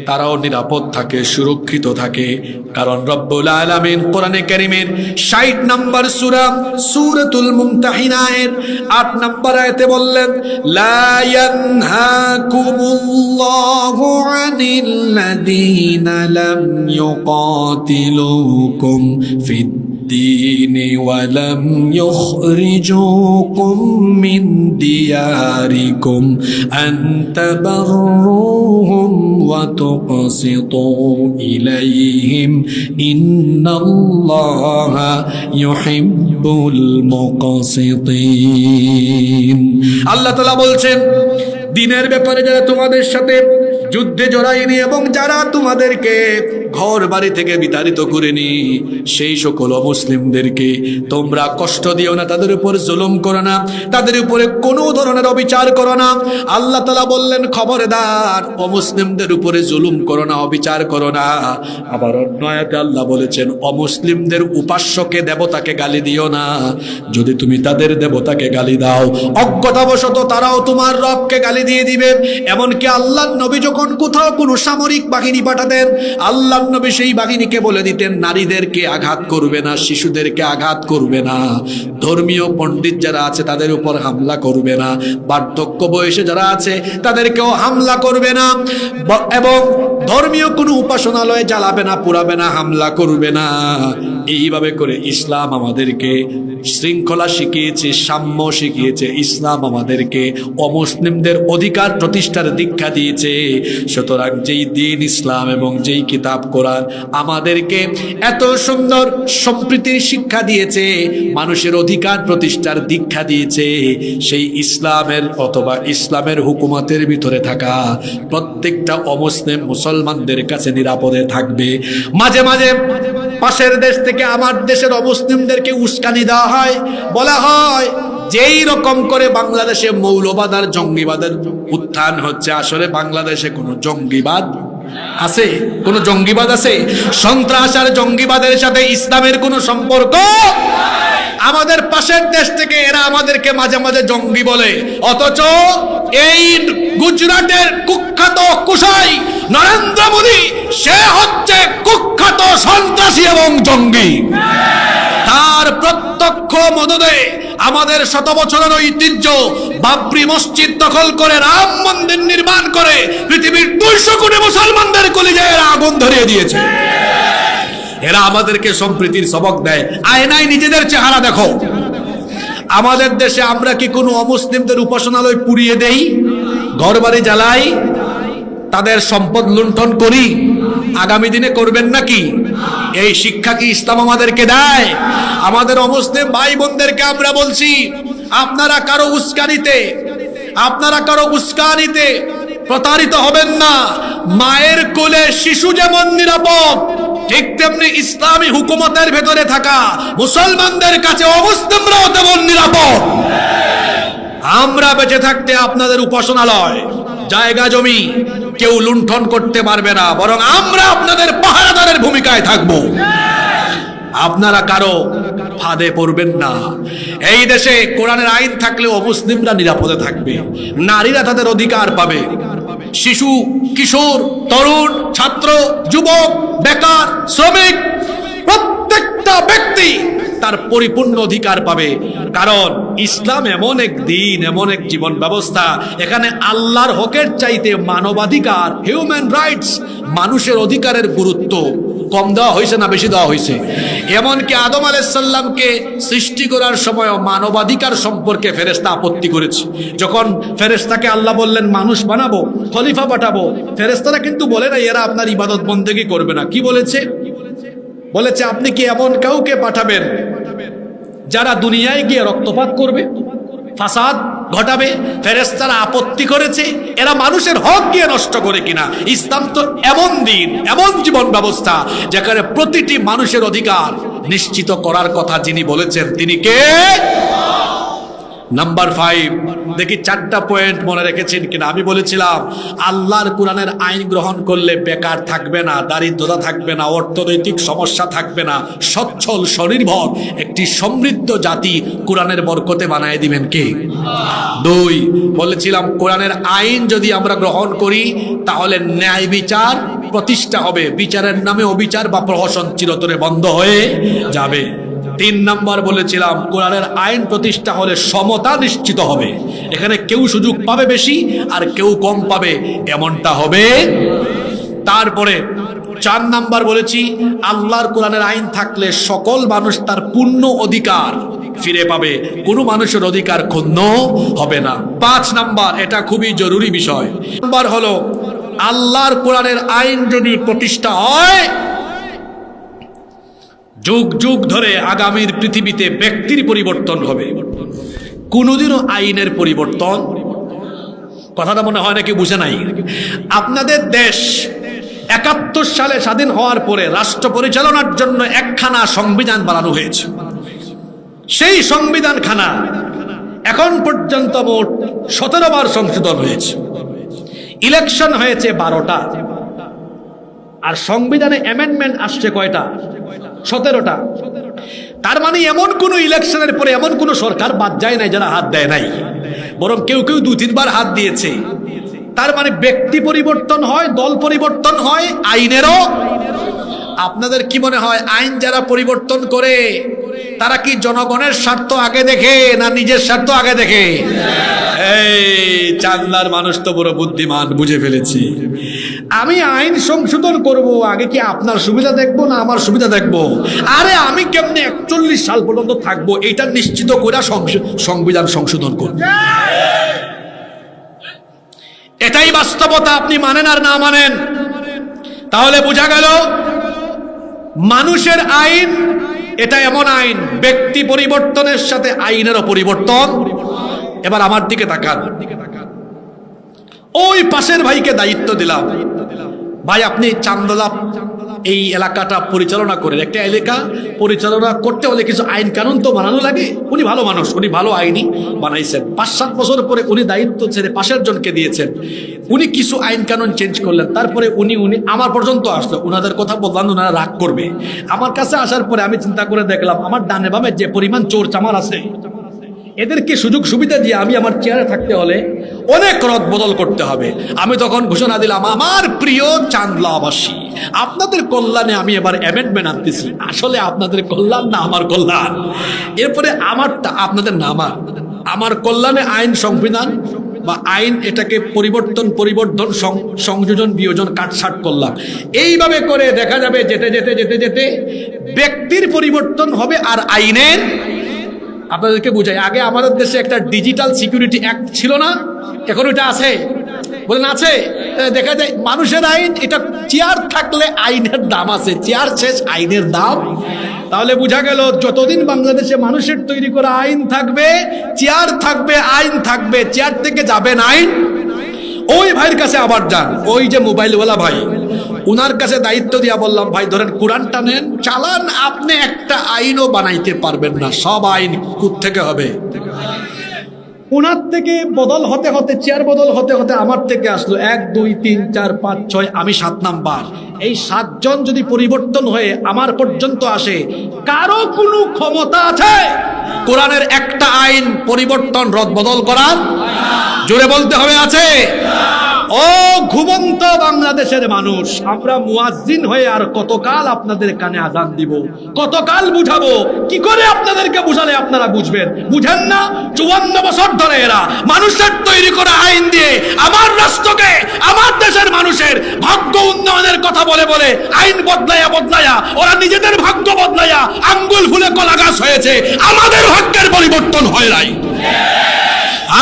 তারাও নিরাপদ থাকে, সুরক্ষিত থাকে। কারণ রব্বুল আলামিন কোরআনে কারীমের 60 নম্বর সূরা সূরাতুল মুমতাহিনার 8 নম্বর আয়াতে বললেন, লা ইয়ানহাকুমুল্লাহু আনিল লাযীনা লাম ইউকাতিলুকুম ফিদ الدين ولم يخرجوكم من دياركم أن تبروهم وتقسطوا إليهم إن الله يحب المقسطين। আল্লাহ তাআলা বলছেন, দিনের ব্যাপারে যারা তোমাদের সাথে যুদ্ধে জড়ায়নি এবং যারা তোমাদেরকে ঘর বাড়ি থেকে বিতাড়িত করেনি, সেই সকল অমুসলিমদেরকে তোমরা কষ্ট দিও না, তাদের উপর জুলুম করো না, তাদের উপরে কোনো ধরনের অবিচার করো না। আল্লাহ তাআলা বললেন, খবরদার অমুসলিমদের উপরে জুলুম করো না, অবিচার করো না। আবার অন্য আয়াতে আল্লাহ বলেছেন, অমুসলিমদের উপাস্যকে, দেবতাকে গালি দিও না। যদি তুমি তাদের দেবতাকে গালি দাও, অজ্ঞতাবশত তারাও তোমার রবকে গালি দিয়ে দিবে। এমনকি আল্লাহর নবী যখন কোথাও কোনো সামরিক বাহিনী পাঠাতেন, আল্লাহর নবী সেই বাহিনীকে বলে দিতেন, নারীদেরকে আঘাত করবে না, শিশুদেরকে আঘাত করবে না, ধর্মীয় পণ্ডিত যারা আছে তাদের উপর হামলা করবে না, বার্ধক্য বয়সে যারা আছে তাদেরকেও হামলা করবে না, এবং ধর্মীয় কোনো উপাসনালয়ে জ্বালাবে না, পুরাবে না, হামলা করবে না। এইভাবে করে ইসলাম আমাদেরকে শৃঙ্খলা শিখিয়েছে, সাম্য শিখিয়েছে। ইসলাম আমাদেরকে অমুসলিমদের অধিকার প্রতিষ্ঠার দীক্ষা দিয়েছে। সুতরাং যেই দিন ইসলাম এবং যেই কিতাব কোরআন আমাদেরকে এত সুন্দর সম্প্রীতির শিক্ষা দিয়েছে, মানুষের অধিকার প্রতিষ্ঠার দীক্ষা দিয়েছে, সেই ইসলামের অথবা ইসলামের হুকুমতের ভিতরে থাকা প্রত্যেকটা অমুসলিম মুসলমানদের কাছে নিরাপদে থাকবে। মাঝে মাঝে পাশের দেশ থেকে আমার দেশের অমুসলিমদেরকে উস্কানি দেওয়া হয়, বলা হয় যেই রকম করে বাংলাদেশে মৌলবাদ আর জঙ্গিবাদের উত্থান হচ্ছে, আসলে বাংলাদেশে কোনো জঙ্গিবাদ আছে? কোন জঙ্গিবাদ আছে? সন্ত্রাস আর জঙ্গিবাদের সাথে ইসলামের কোনো সম্পর্ক? আমাদের পাশের দেশ থেকে এরা আমাদেরকে মাঝে মাঝে জঙ্গি বলে, অথচ এই গুজরাটের কুখ্যাত কুশাই নরেন্দ্র মোদী, সে হচ্ছে কুখ্যাত সন্ত্রাসী এবং জঙ্গি। তার প্রত্যক্ষ মদদে আমাদের শত বছরের ঐতিহ্য বাবরি মসজিদ দখল করে রাম মন্দির নির্মাণ করে পৃথিবীর 200 কোটি মুসলমানদের কলিজায় আগুন ধরিয়ে দিয়েছে। এরা আমাদেরকে সম্প্রীতির সবক দেয়। আয়নায় নিজেদের চেহারা দেখো। আমাদের দেশে আমরা কি কোনো অমুসলিমদের উপাসনালয় পুড়িয়ে দেই, ঘরবাড়ি জ্বালাই, তাদের সম্পদ লুণ্ঠন করি? আগামী দিনে করবেন নাকি? এই শিক্ষা কি ইসলাম আমাদেরকে দেয়? আমাদের অমুসলিম ভাই বোনদেরকে আমরা বলছি, আপনারা কারো উস্কানিতে প্রতারিত হবেন না। মায়ের কোলে শিশু যেমন নিরাপদ, ঠিক তেমনি ইসলামী হুকুমতের ভেতরে থাকা মুসলমানদের কাছে অমুসলিমরাও তেমন নিরাপদ। আমরা বেঁচে থাকতে আপনাদের উপাসনালয়, জায়গা জমি কেউ লুণ্ঠন করতে পারবে না, বরং আমরা আপনাদের পাহারাদারের ভূমিকায় থাকব। আপনারা কারো ফাঁদে পড়বেন না। এই দেশে কোরআনের আইন থাকলে অমুসলিমরা নিরাপদে থাকবে, নারীরা তাদের অধিকার পাবে, শিশু, কিশোর, তরুণ, ছাত্র, যুবক, বেকার, শ্রমিক, প্রত্যেকটা ব্যক্তি তার পরিপূর্ণ অধিকার পাবে। কারণ ইসলাম এমন এক দিন, এমন এক জীবন ব্যবস্থা, এখানে আল্লাহর হকের চাইতে মানবাধিকার, হিউম্যান রাইটস, মানুষের অধিকারের গুরুত্ব কম দেওয়া হয়েছে না বেশি দেওয়া হয়েছে? এমনকি আদম আলাইহিস সালামকে সৃষ্টি করার সময় মানবাধিকার সম্পর্কে ফেরেশতা আপত্তি করেছে। যখন ফেরেশতাকে আল্লাহ বললেন মানুষ বানাবো, খলিফা পাঠাবো, ফেরেশতারা কিন্তু বলে না এরা আপনার ইবাদত বন্দেগী করবে না। কি বলেছে? বলেছে আপনি কি এমন কাউকে পাঠাবেন যারা দুনিয়ায় গিয়ে রক্তপাত করবে, ফাসাদ ঘটাবে? ফেরেশতারা আপত্তি করেছে এরা মানুষের হক গিয়ে নষ্ট করে কিনা। ইসলাম তো এমন দিন, এমন জীবন ব্যবস্থা যেখানে প্রতিটি মানুষের অধিকার নিশ্চিত করার কথা যিনি বলেছেন তিনি কে? নাম্বার 5, দেখি 4টা পয়েন্ট মনে রেখেছেন কিনা। আমি বলেছিলাম আল্লাহর কোরআনের আইন গ্রহণ করলে বেকার থাকবে না, দারিদ্রতা থাকবে না, অর্থনৈতিক সমস্যা থাকবে না, সচ্ছল স্বনির্ভর একটি সমৃদ্ধ জাতি কোরআনের বরকতে বানায় দিবেন কে? 2, বলেছিলাম কোরআনের আইন যদি আমরা গ্রহণ করি তাহলে ন্যায় বিচার প্রতিষ্ঠা হবে, বিচারের নামে অবিচার বা প্রহসন চিরতরে বন্ধ হয়ে যাবে। 3 নাম্বার বলেছিলাম কোরআনের আইন প্রতিষ্ঠা হলে সমতা নিশ্চিত হবে, এখানে কেউ সুযোগ পাবে বেশি আর কেউ কম পাবে এমনটা হবে। তারপরে 4 নাম্বার বলেছি আল্লাহর কোরআনের আইন থাকলে সকল মানুষ তার পূর্ণ অধিকার ফিরে পাবে, কোনো মানুষের অধিকার ক্ষুণ্ণ হবে না। 5 নাম্বার, এটা খুবই জরুরি বিষয়, নাম্বার হলো আল্লাহর কোরআনের আইন যদি প্রতিষ্ঠা হয় যুগ যুগ ধরে আগামীর পৃথিবীতে ব্যক্তির পরিবর্তন হবে, কোনোদিনও আইনের পরিবর্তন। কথাটা মনে হয় নাকি বুঝে নাই? আপনাদের দেশ 71 সালে স্বাধীন হওয়ার পরে রাষ্ট্র পরিচালনার জন্য একখানা সংবিধান বানানো হয়েছে। সেই সংবিধান খানা এখন পর্যন্ত মোট 17 বার সংশোধন হয়েছে, ইলেকশন হয়েছে 12টা, আর সংবিধানে অ্যামেন্ডমেন্ট আসছে কয়টা? 17টা। তার মানে এমন কোন ইলেকশনের পরে এমন কোন সরকার বাদ যায় নাই যারা হাত দেয় নাই, বরং কেউ কেউ 2-3 বার হাত দিয়েছে। তার মানে ব্যক্তি পরিবর্তন হয়, দল পরিবর্তন হয়, আইনেরও। আপনাদের কি মনে হয় আইন যারা পরিবর্তন করে তারা কি জনগণের স্বার্থ আগে দেখে না নিজের স্বার্থ আগে দেখে? এই চান্দার মানুষ তো বড় বুদ্ধিমান, বুঝে ফেলেছি। আমি আইন সংশোধন করব, আগে কি আপনার সুবিধা দেখবো না আমার সুবিধা দেখবো? আরে আমি কেমনে 41 সাল পর্যন্ত থাকবো এটা নিশ্চিত করে সংবিধান সংশোধন করব। এটাই বাস্তবতা। আপনি মানেন আর না মানেন, তাহলে বোঝা গেল মানুষের আইন এটা এমন আইন, ব্যক্তি পরিবর্তনের সাথে আইনেরও পরিবর্তন। এবার আমার দিকে তাকান, ওই পাশের ভাইকে দায়িত্ব দিলাম, ভাই আপনি চান্দা এই এলাকাটা পরিচালনা করেন। একটা এলাকা পরিচালনা করতে হলে কিছু আইন কানুন তো বানানো লাগে। উনি ভালো মানুষ, উনি ভালো আইনই বানাইছেন। 5-7 বছর পরে উনি দায়িত্ব ছেড়ে পাশের জনকে দিয়েছেন। উনি কিছু আইন কানুন চেঞ্জ করলেন, তারপরে উনি আমার পর্যন্ত আসলো। উনাদের কথা বললাম, ওনারা রাগ করবে। আমার কাছে আসার পরে আমি চিন্তা করে দেখলাম, আমার ডানে বামে যে পরিমাণ চোর চামার আছে, এদেরকে সুযোগ সুবিধা দিয়ে আমি আমার চেয়ারে থাকতে হলে অনেক রদ বদল করতে হবে। আমি তখন ঘোষণা দিলাম, আমার প্রিয় চান্দলাবাসী, আপনাদের কল্যাণে আমি এবার অ্যামেন্ডমেন্ট আনতেছি। আসলে আপনাদের কল্যাণ না আমার কল্যাণ। এরপরে আমারটা, আপনাদের না আমার কল্যাণে আইন সংবিধান বা আইন এটাকে পরিবর্তন সংযোজন বিয়োজন কাটছাট করলাম। এইভাবে করে দেখা যাবে যেতে যেতে যেতে যেতে ব্যক্তির পরিবর্তন হবে আর আইনের। আপনাদেরকে বুঝাই, আগে আমাদের দেশে একটা ডিজিটাল সিকিউরিটি অ্যাক্ট ছিল না? এখন ওটা আছে, বলেন আছে? দেখা যায় মানুষের আইন, এটা চেয়ার থাকলে আইনের দাম আছে, চেয়ার শেষ আইনের দাম। তাহলে বোঝা গেল যতদিন বাংলাদেশে মানুষের তৈরি করা আইন থাকবে, চেয়ার থাকবে, আইন থাকবে, চেয়ার থেকে যাবেন আইন। ওই ভাইয়ের কাছে আবার যান, ওই যে মোবাইলওয়ালা ভাই, উনার কাছে দায়িত্ব দিয়া বললাম, ভাই ধরেন কোরআনটা নেন, চালান। আপনি একটা আইনও বানাইতে পারবেন না, সব আইন থেকে হবে। উনার থেকে বদল হতে হতে, চেয়ার বদল হতে হতে আমার থেকে আসলো 1 2 3 4 5 6, আমি 7 নাম্বার। এই 7 জন যদি পরিবর্তন হয়ে আমার পর্যন্ত আসে, কারো কোনো ক্ষমতা আছে কোরআনের একটা আইন পরিবর্তন রদ বদল করার? জোরে বলতে হবে, আছে? ও ঘুমন্ত বাংলাদেশের মানুষ, আমরা মুয়াজ্জিন হয়ে আর কতকাল আপনাদের কানে আযান দিব, কতকাল বুঝাবো? কি করে আপনাদেরকে বুঝালে আপনারা বুঝবেন? বুঝেন না? 54 বছর ধরে এরা মানুষের তৈরি করা আইন দিয়ে আমার রাষ্ট্রকে, আমার দেশের মানুষের ভাগ্য উন্নয়নের কথা বলে বলে আইন বদলায়া ওরা নিজেদের ভাগ্য বদলায়া আঙ্গুল ফুলে কলা গাছ হয়েছে। আমাদের ভাগ্যের পরিবর্তন হয় নাই।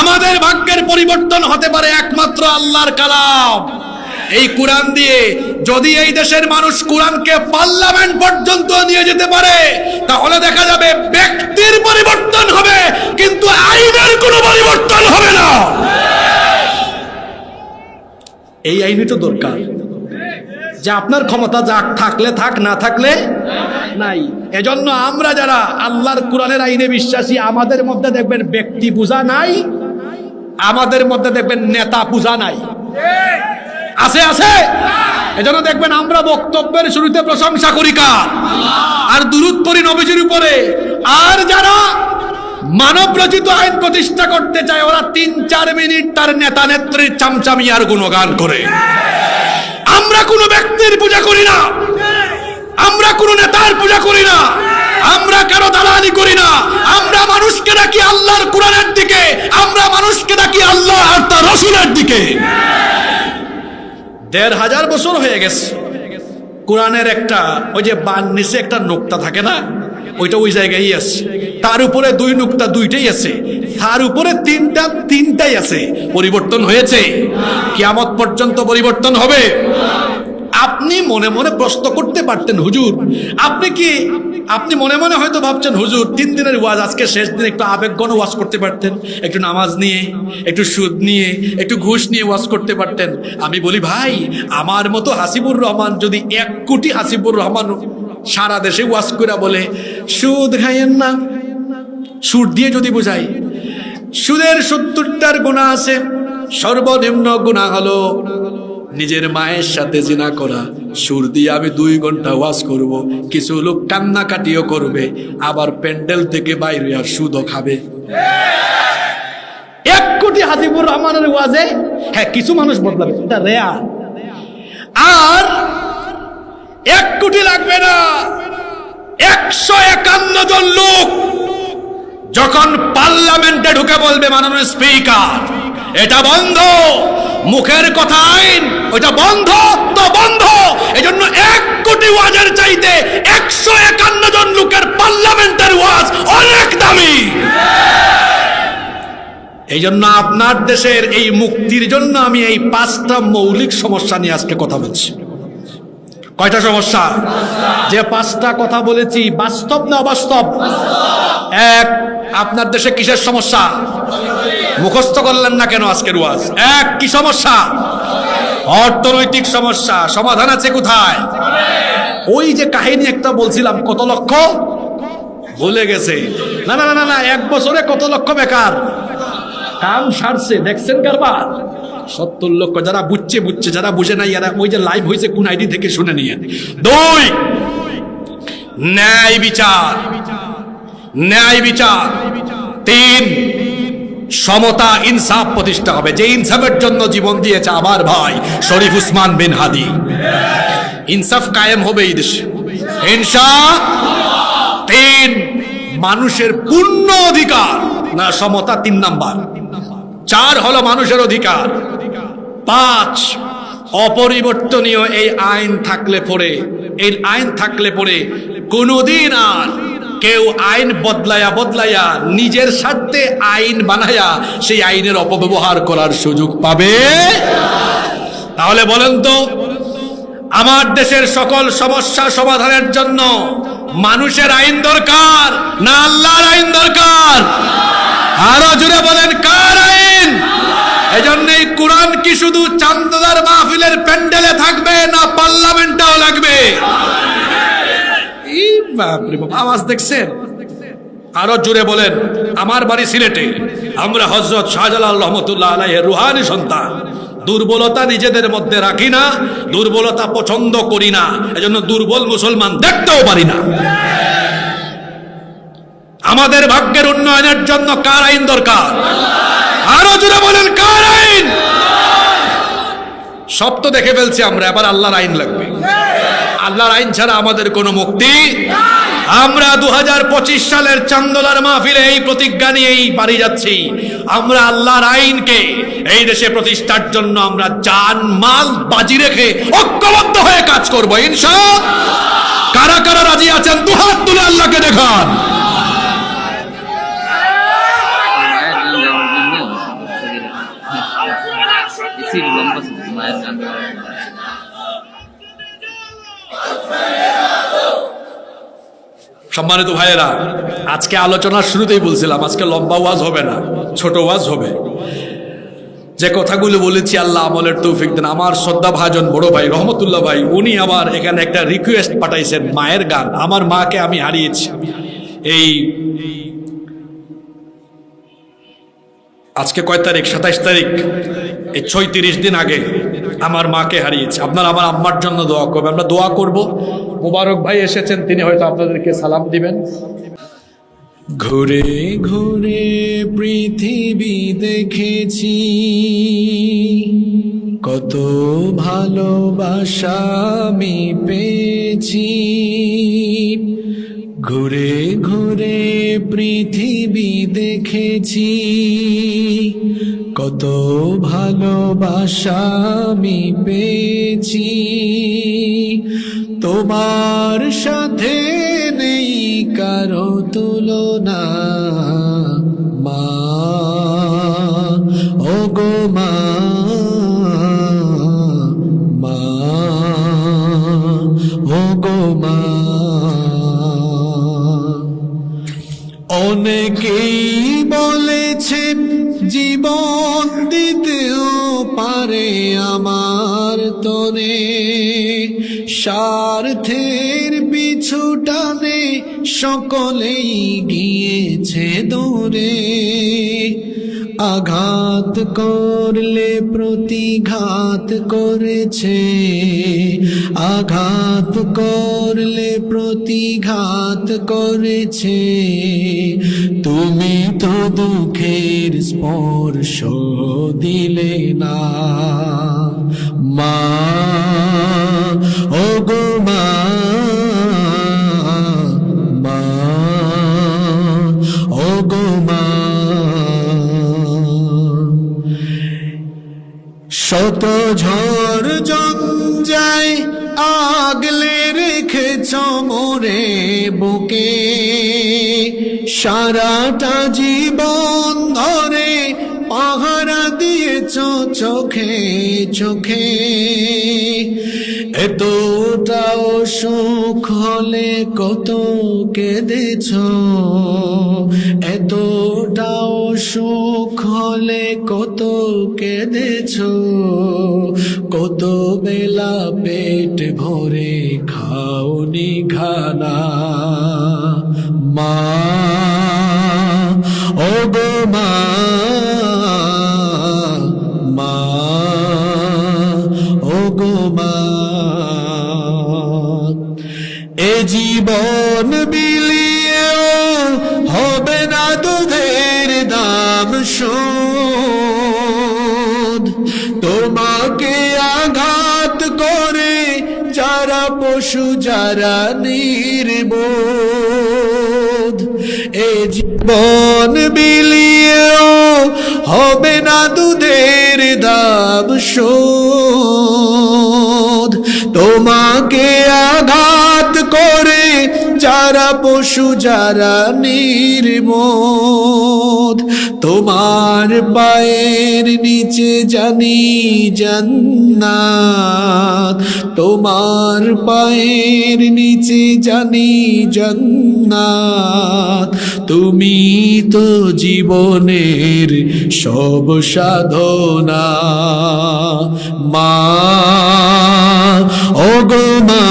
আমাদের ভাগ্যের পরিবর্তন হতে পারে একমাত্র আল্লাহর কালাম, এই কোরআন দিয়ে। যদি এই দেশের মানুষ কোরআনকে পার্লামেন্ট পর্যন্ত নিয়ে যেতে পারে, তাহলে দেখা যাবে ব্যক্তির পরিবর্তন হবে, কিন্তু আইনের কোনো পরিবর্তন হবে না। এই আইনই তো দরকার, যে আপনার ক্ষমতা যা থাকলে থাক, না থাকলে নাই। এজন্য আমরা যারা আল্লাহর কোরআনের আইনে বিশ্বাসী, আমাদের মধ্যে দেখবেন ব্যক্তি পূজা নাই, আমাদের মধ্যে দেখবেন নেতা পূজা নাই। আছে আছে? এজন্য দেখবেন আমরা বক্তব্যের শুরুতে প্রশংসা করি কার? আর দুরূদ পড়ি নবীজির উপরে। আর যারা মানব রচিত আইন প্রতিষ্ঠা করতে চায়, ওরা 3-4 মিনিট তার নেতা নেত্রীর চামচামিয়ার গুণগান করে। আমরা কোনো ব্যক্তির পূজা করি না, আমরা কোনো নেতার পূজা করি না, আমরা কারো দালালি করি না। আমরা মানুষকে ডাকি আল্লাহর কোরআনের দিকে, আমরা মানুষকে ডাকি আল্লাহ আর তার রাসূলের দিকে। 1500 বছর হয়ে গেছে কোরআনের একটা, ওই যে বান নিচে একটা নোক্তা থাকে না, ওইটা ওই জায়গায় আছে। তার উপরে 2 নোক্তা, 2টাই আছে। তার উপরে 3টাই আছে। পরিবর্তন হয়েছে? কিয়ামত পর্যন্ত পরিবর্তন হবে। আপনি মনে মনে প্রশ্ন করতে পারতেন, হুজুর আপনি মনে মনে হয়তো ভাবছেন, হুজুর 3 দিনের ওয়াজ, আজকে শেষ দিন, একটু আবেগঘন ওয়াজ করতে পারতেন, একটু নামাজ নিয়ে, একটু সুদ নিয়ে, একটু ঘুষ নিয়ে ওয়াজ করতে পারতেন। আমি বলি, ভাই আমার মতো হাসিবুর রহমান যদি 1 কোটি হাসিবুর রহমান সারা দেশে ওয়াজ করে বলে সুদ খাইয়েন না, সুদ দিয়ে যদি বুঝাই, সুদের 70টার গুনাহ আছে, সর্বনিম্ন গুনাহ হলো নিজের মায়ের সাথে জিনা করা। সুর দিয়ে আমি 2 ঘন্টা ওয়াজ করব, কিছু লোক কান্নাকাটিও করবে, আবার প্যান্ডেল থেকে বাইরে আর সুদও খাবে। 1 কোটি হাসিবুর রহমানের ওয়াজে হ্যাঁ কিছু মানুষ বদলাবে, এটা রেয়ার। আর 1 কোটি লাগবে না, 151 জন লোক যখন পার্লামেন্টে ঢুকে বলবে, মাননীয় স্পিকার এটা বন্ধ, মুখের কথা আইন, ওইটা বন্ধ তো বন্ধ। এজন্য 1 কোটি ওয়াজের চাইতে 151 জন লোকের পার্লামেন্টের ওয়াজ অনেক দামি। এই জন্য আপনার দেশের এই মুক্তির জন্য আমি এই 5টা মৌলিক সমস্যা নিয়ে আজকে কথা বলছি। কয়টা সমস্যা? যে 5টা কথা বলেছি, বাস্তব না অবাস্তব? 1, আপনার দেশে কিসের সমস্যা? মুখস্থ করলেন না কেন আজকের ওয়াজ? 1, কি সমস্যা? অর্থনৈতিক সমস্যা। সমাধান আছে কোথায়? ওই যে কাহিনী একটা বলছিলাম, কত লক্ষ ভুলে গেছে। না না না না, 1 বছরে কত লক্ষ বেকার, কাম সারছে, দেখছেন কারবার 70 লক্ষ। যারা বুঝছে বুঝছে, যারা বুঝে নাই এরা ওই যে লাইভ হয়েছে কোন আইডি থেকে শুনে নিয়ে। 2, ন্যায় বিচার, ন্যায় বিচার। 3, সমতা ইনসাফ প্রতিষ্ঠা হবে, যে ইনসাফের জন্য জীবন দিয়েছে আমার ভাই শরীফ উসমান বিন হাদি। ইনসাফ কায়েম হবে এই দেশে ইনশাআল্লাহ। 3, মানুষের পূর্ণ অধিকার, না সমতা 3 নাম্বার। 4 হলো মানুষের অধিকার। 5, অপরিবর্তনীয় এই আইন থাকলে পরে, এই আইন থাকলে পরে কোনদিন আর কেউ আইন বদলায়া বদলায়া নিজের স্বার্থে আইন বানায়া সেই আইনের অপব্যবহার করার সুযোগ পাবে। তাহলে বলেন তো, আমার দেশের সকল সমস্যা সমাধানের জন্য মানুষের আইন দরকার না আল্লাহর আইন দরকার? আরো জোরে বলেন, কার আইন? এজন্যই কোরআন কি শুধু চান্দদার মাহফিলের প্যান্ডেলে থাকবে না পার্লামেন্টেও লাগবে? এই বাপরে বাপ, আওয়াজ দেখছেন? আরো জোরে বলেন। আমার বাড়ি সিলেটে, আমরা হযরত শাহজালাল রহমতুল্লাহ আলাইহির রুহানি সন্তান। দুর্বলতা নিজেদের মধ্যে রাখি না, দুর্বলতা পছন্দ করি না, এজন্য দুর্বল মুসলমান দেখতেও পারি না। আমাদের ভাগ্যের উন্নয়নের জন্য কার আইন দরকার? আরো জোরে বলেন, কার আইন? সব তো দেখে ফেলছি আমরা, এবার আল্লাহর আইন লাগবে। আল্লাহর আইন ছাড়া আমাদের কোনো মুক্তি। আমরা 2025 সালের চান্দোলার মাহফিলে এই প্রতিজ্ঞা নিয়েই বাড়ি যাচ্ছি, আমরা আল্লাহর আইনকে এই দেশে প্রতিষ্ঠার জন্য আমরা জান মাল বাজি রেখে ঐক্যবদ্ধ হয়ে কাজ করব ইনশাআল্লাহ। কারা কারা রাজি আছেন দুহাত তুলে আল্লাহকে দেখান। সম্মানিত ভাইয়েরা, আজকে আলোচনার শুরুতেই বলছিলাম আজকে লম্বা ওয়াজ হবে না, ছোট ওয়াজ হবে। যে কথাগুলো বলেছি আল্লাহ আমলের তৌফিক দেন। আমার শ্রদ্ধা ভাজন বড় ভাই রহমতুল্লাহ ভাই, উনি আবার এখানে একটা রিকোয়েস্ট পাঠাইছেন, মায়ের গান। আমার মাকে আমি হারিয়েছি এই আজকে কয় তারিখ? 27 তারিখ। এই 36 দিন আগে আমার মাকে হারিয়েছি। আপনারা আমার আম্মার জন্য দোয়া করবেন, আমরা দোয়া করব। মুবারক ভাই এসেছেন, তিনি হয়তো আপনাদেরকে সালাম দিবেন। ঘুরে ঘুরে পৃথিবী দেখেছি, কত ভালোবাসা আমি পেয়েছি। ঘুরে ঘুরে পৃথিবী দেখেছি, কত ভালোবাসা আমি পেয়েছি। তোমার সাথে নেই কারো তুলনা মা, ও গো মা, মা, ও গো মা। অনেকেই বলেছে জীবন দিতেও পারে আমার তরে, স্বার্থের পিছু টানে সকলেই গিয়েছে দূরে। আঘাত করলে প্রতিঘাত করেছে, আঘাত করলে প্রতিঘাত করেছে। তুমি তো দুঃখের স্পর্শ দিলে না মা, ও গো মা, মা, ও গো মা। শত ঝড় জঞ্জায় আগলে রেখেছ মোরে বুকে, সারাটা জীবন ধরে পাহারা দিয়েছ চোখে চোখে। এতটাও সুখ হলে কত কেঁদেছ, এতটাও সুখ হলে কত কেঁদেছ। কত বেলা পেট ভরে খাও নিঘানা। মা ও গো মা, মা ও গো মা, এ জীবন বিলিয়েও হবে না দুধের দাম শোধ। তোমাকে আঘাত করে যারা পশু, যারা নির্বোধ, এ জীবন বিলিয়েও হবে না দুধের দাম শোধ। তোমাকে আঘাত করে যারা পশু, যারা নির্বোধ, তোমার পায়ের নিচে জানি জান্নাত, তোমার পায়ের নিচে জানি জান্নাত। তুমি তো জীবনের সব সাধনা। মা ও গো মা,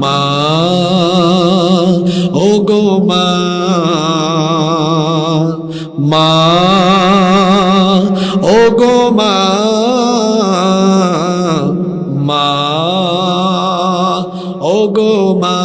মা ও গো মা, মা ও গো মা, মা ও গো মা।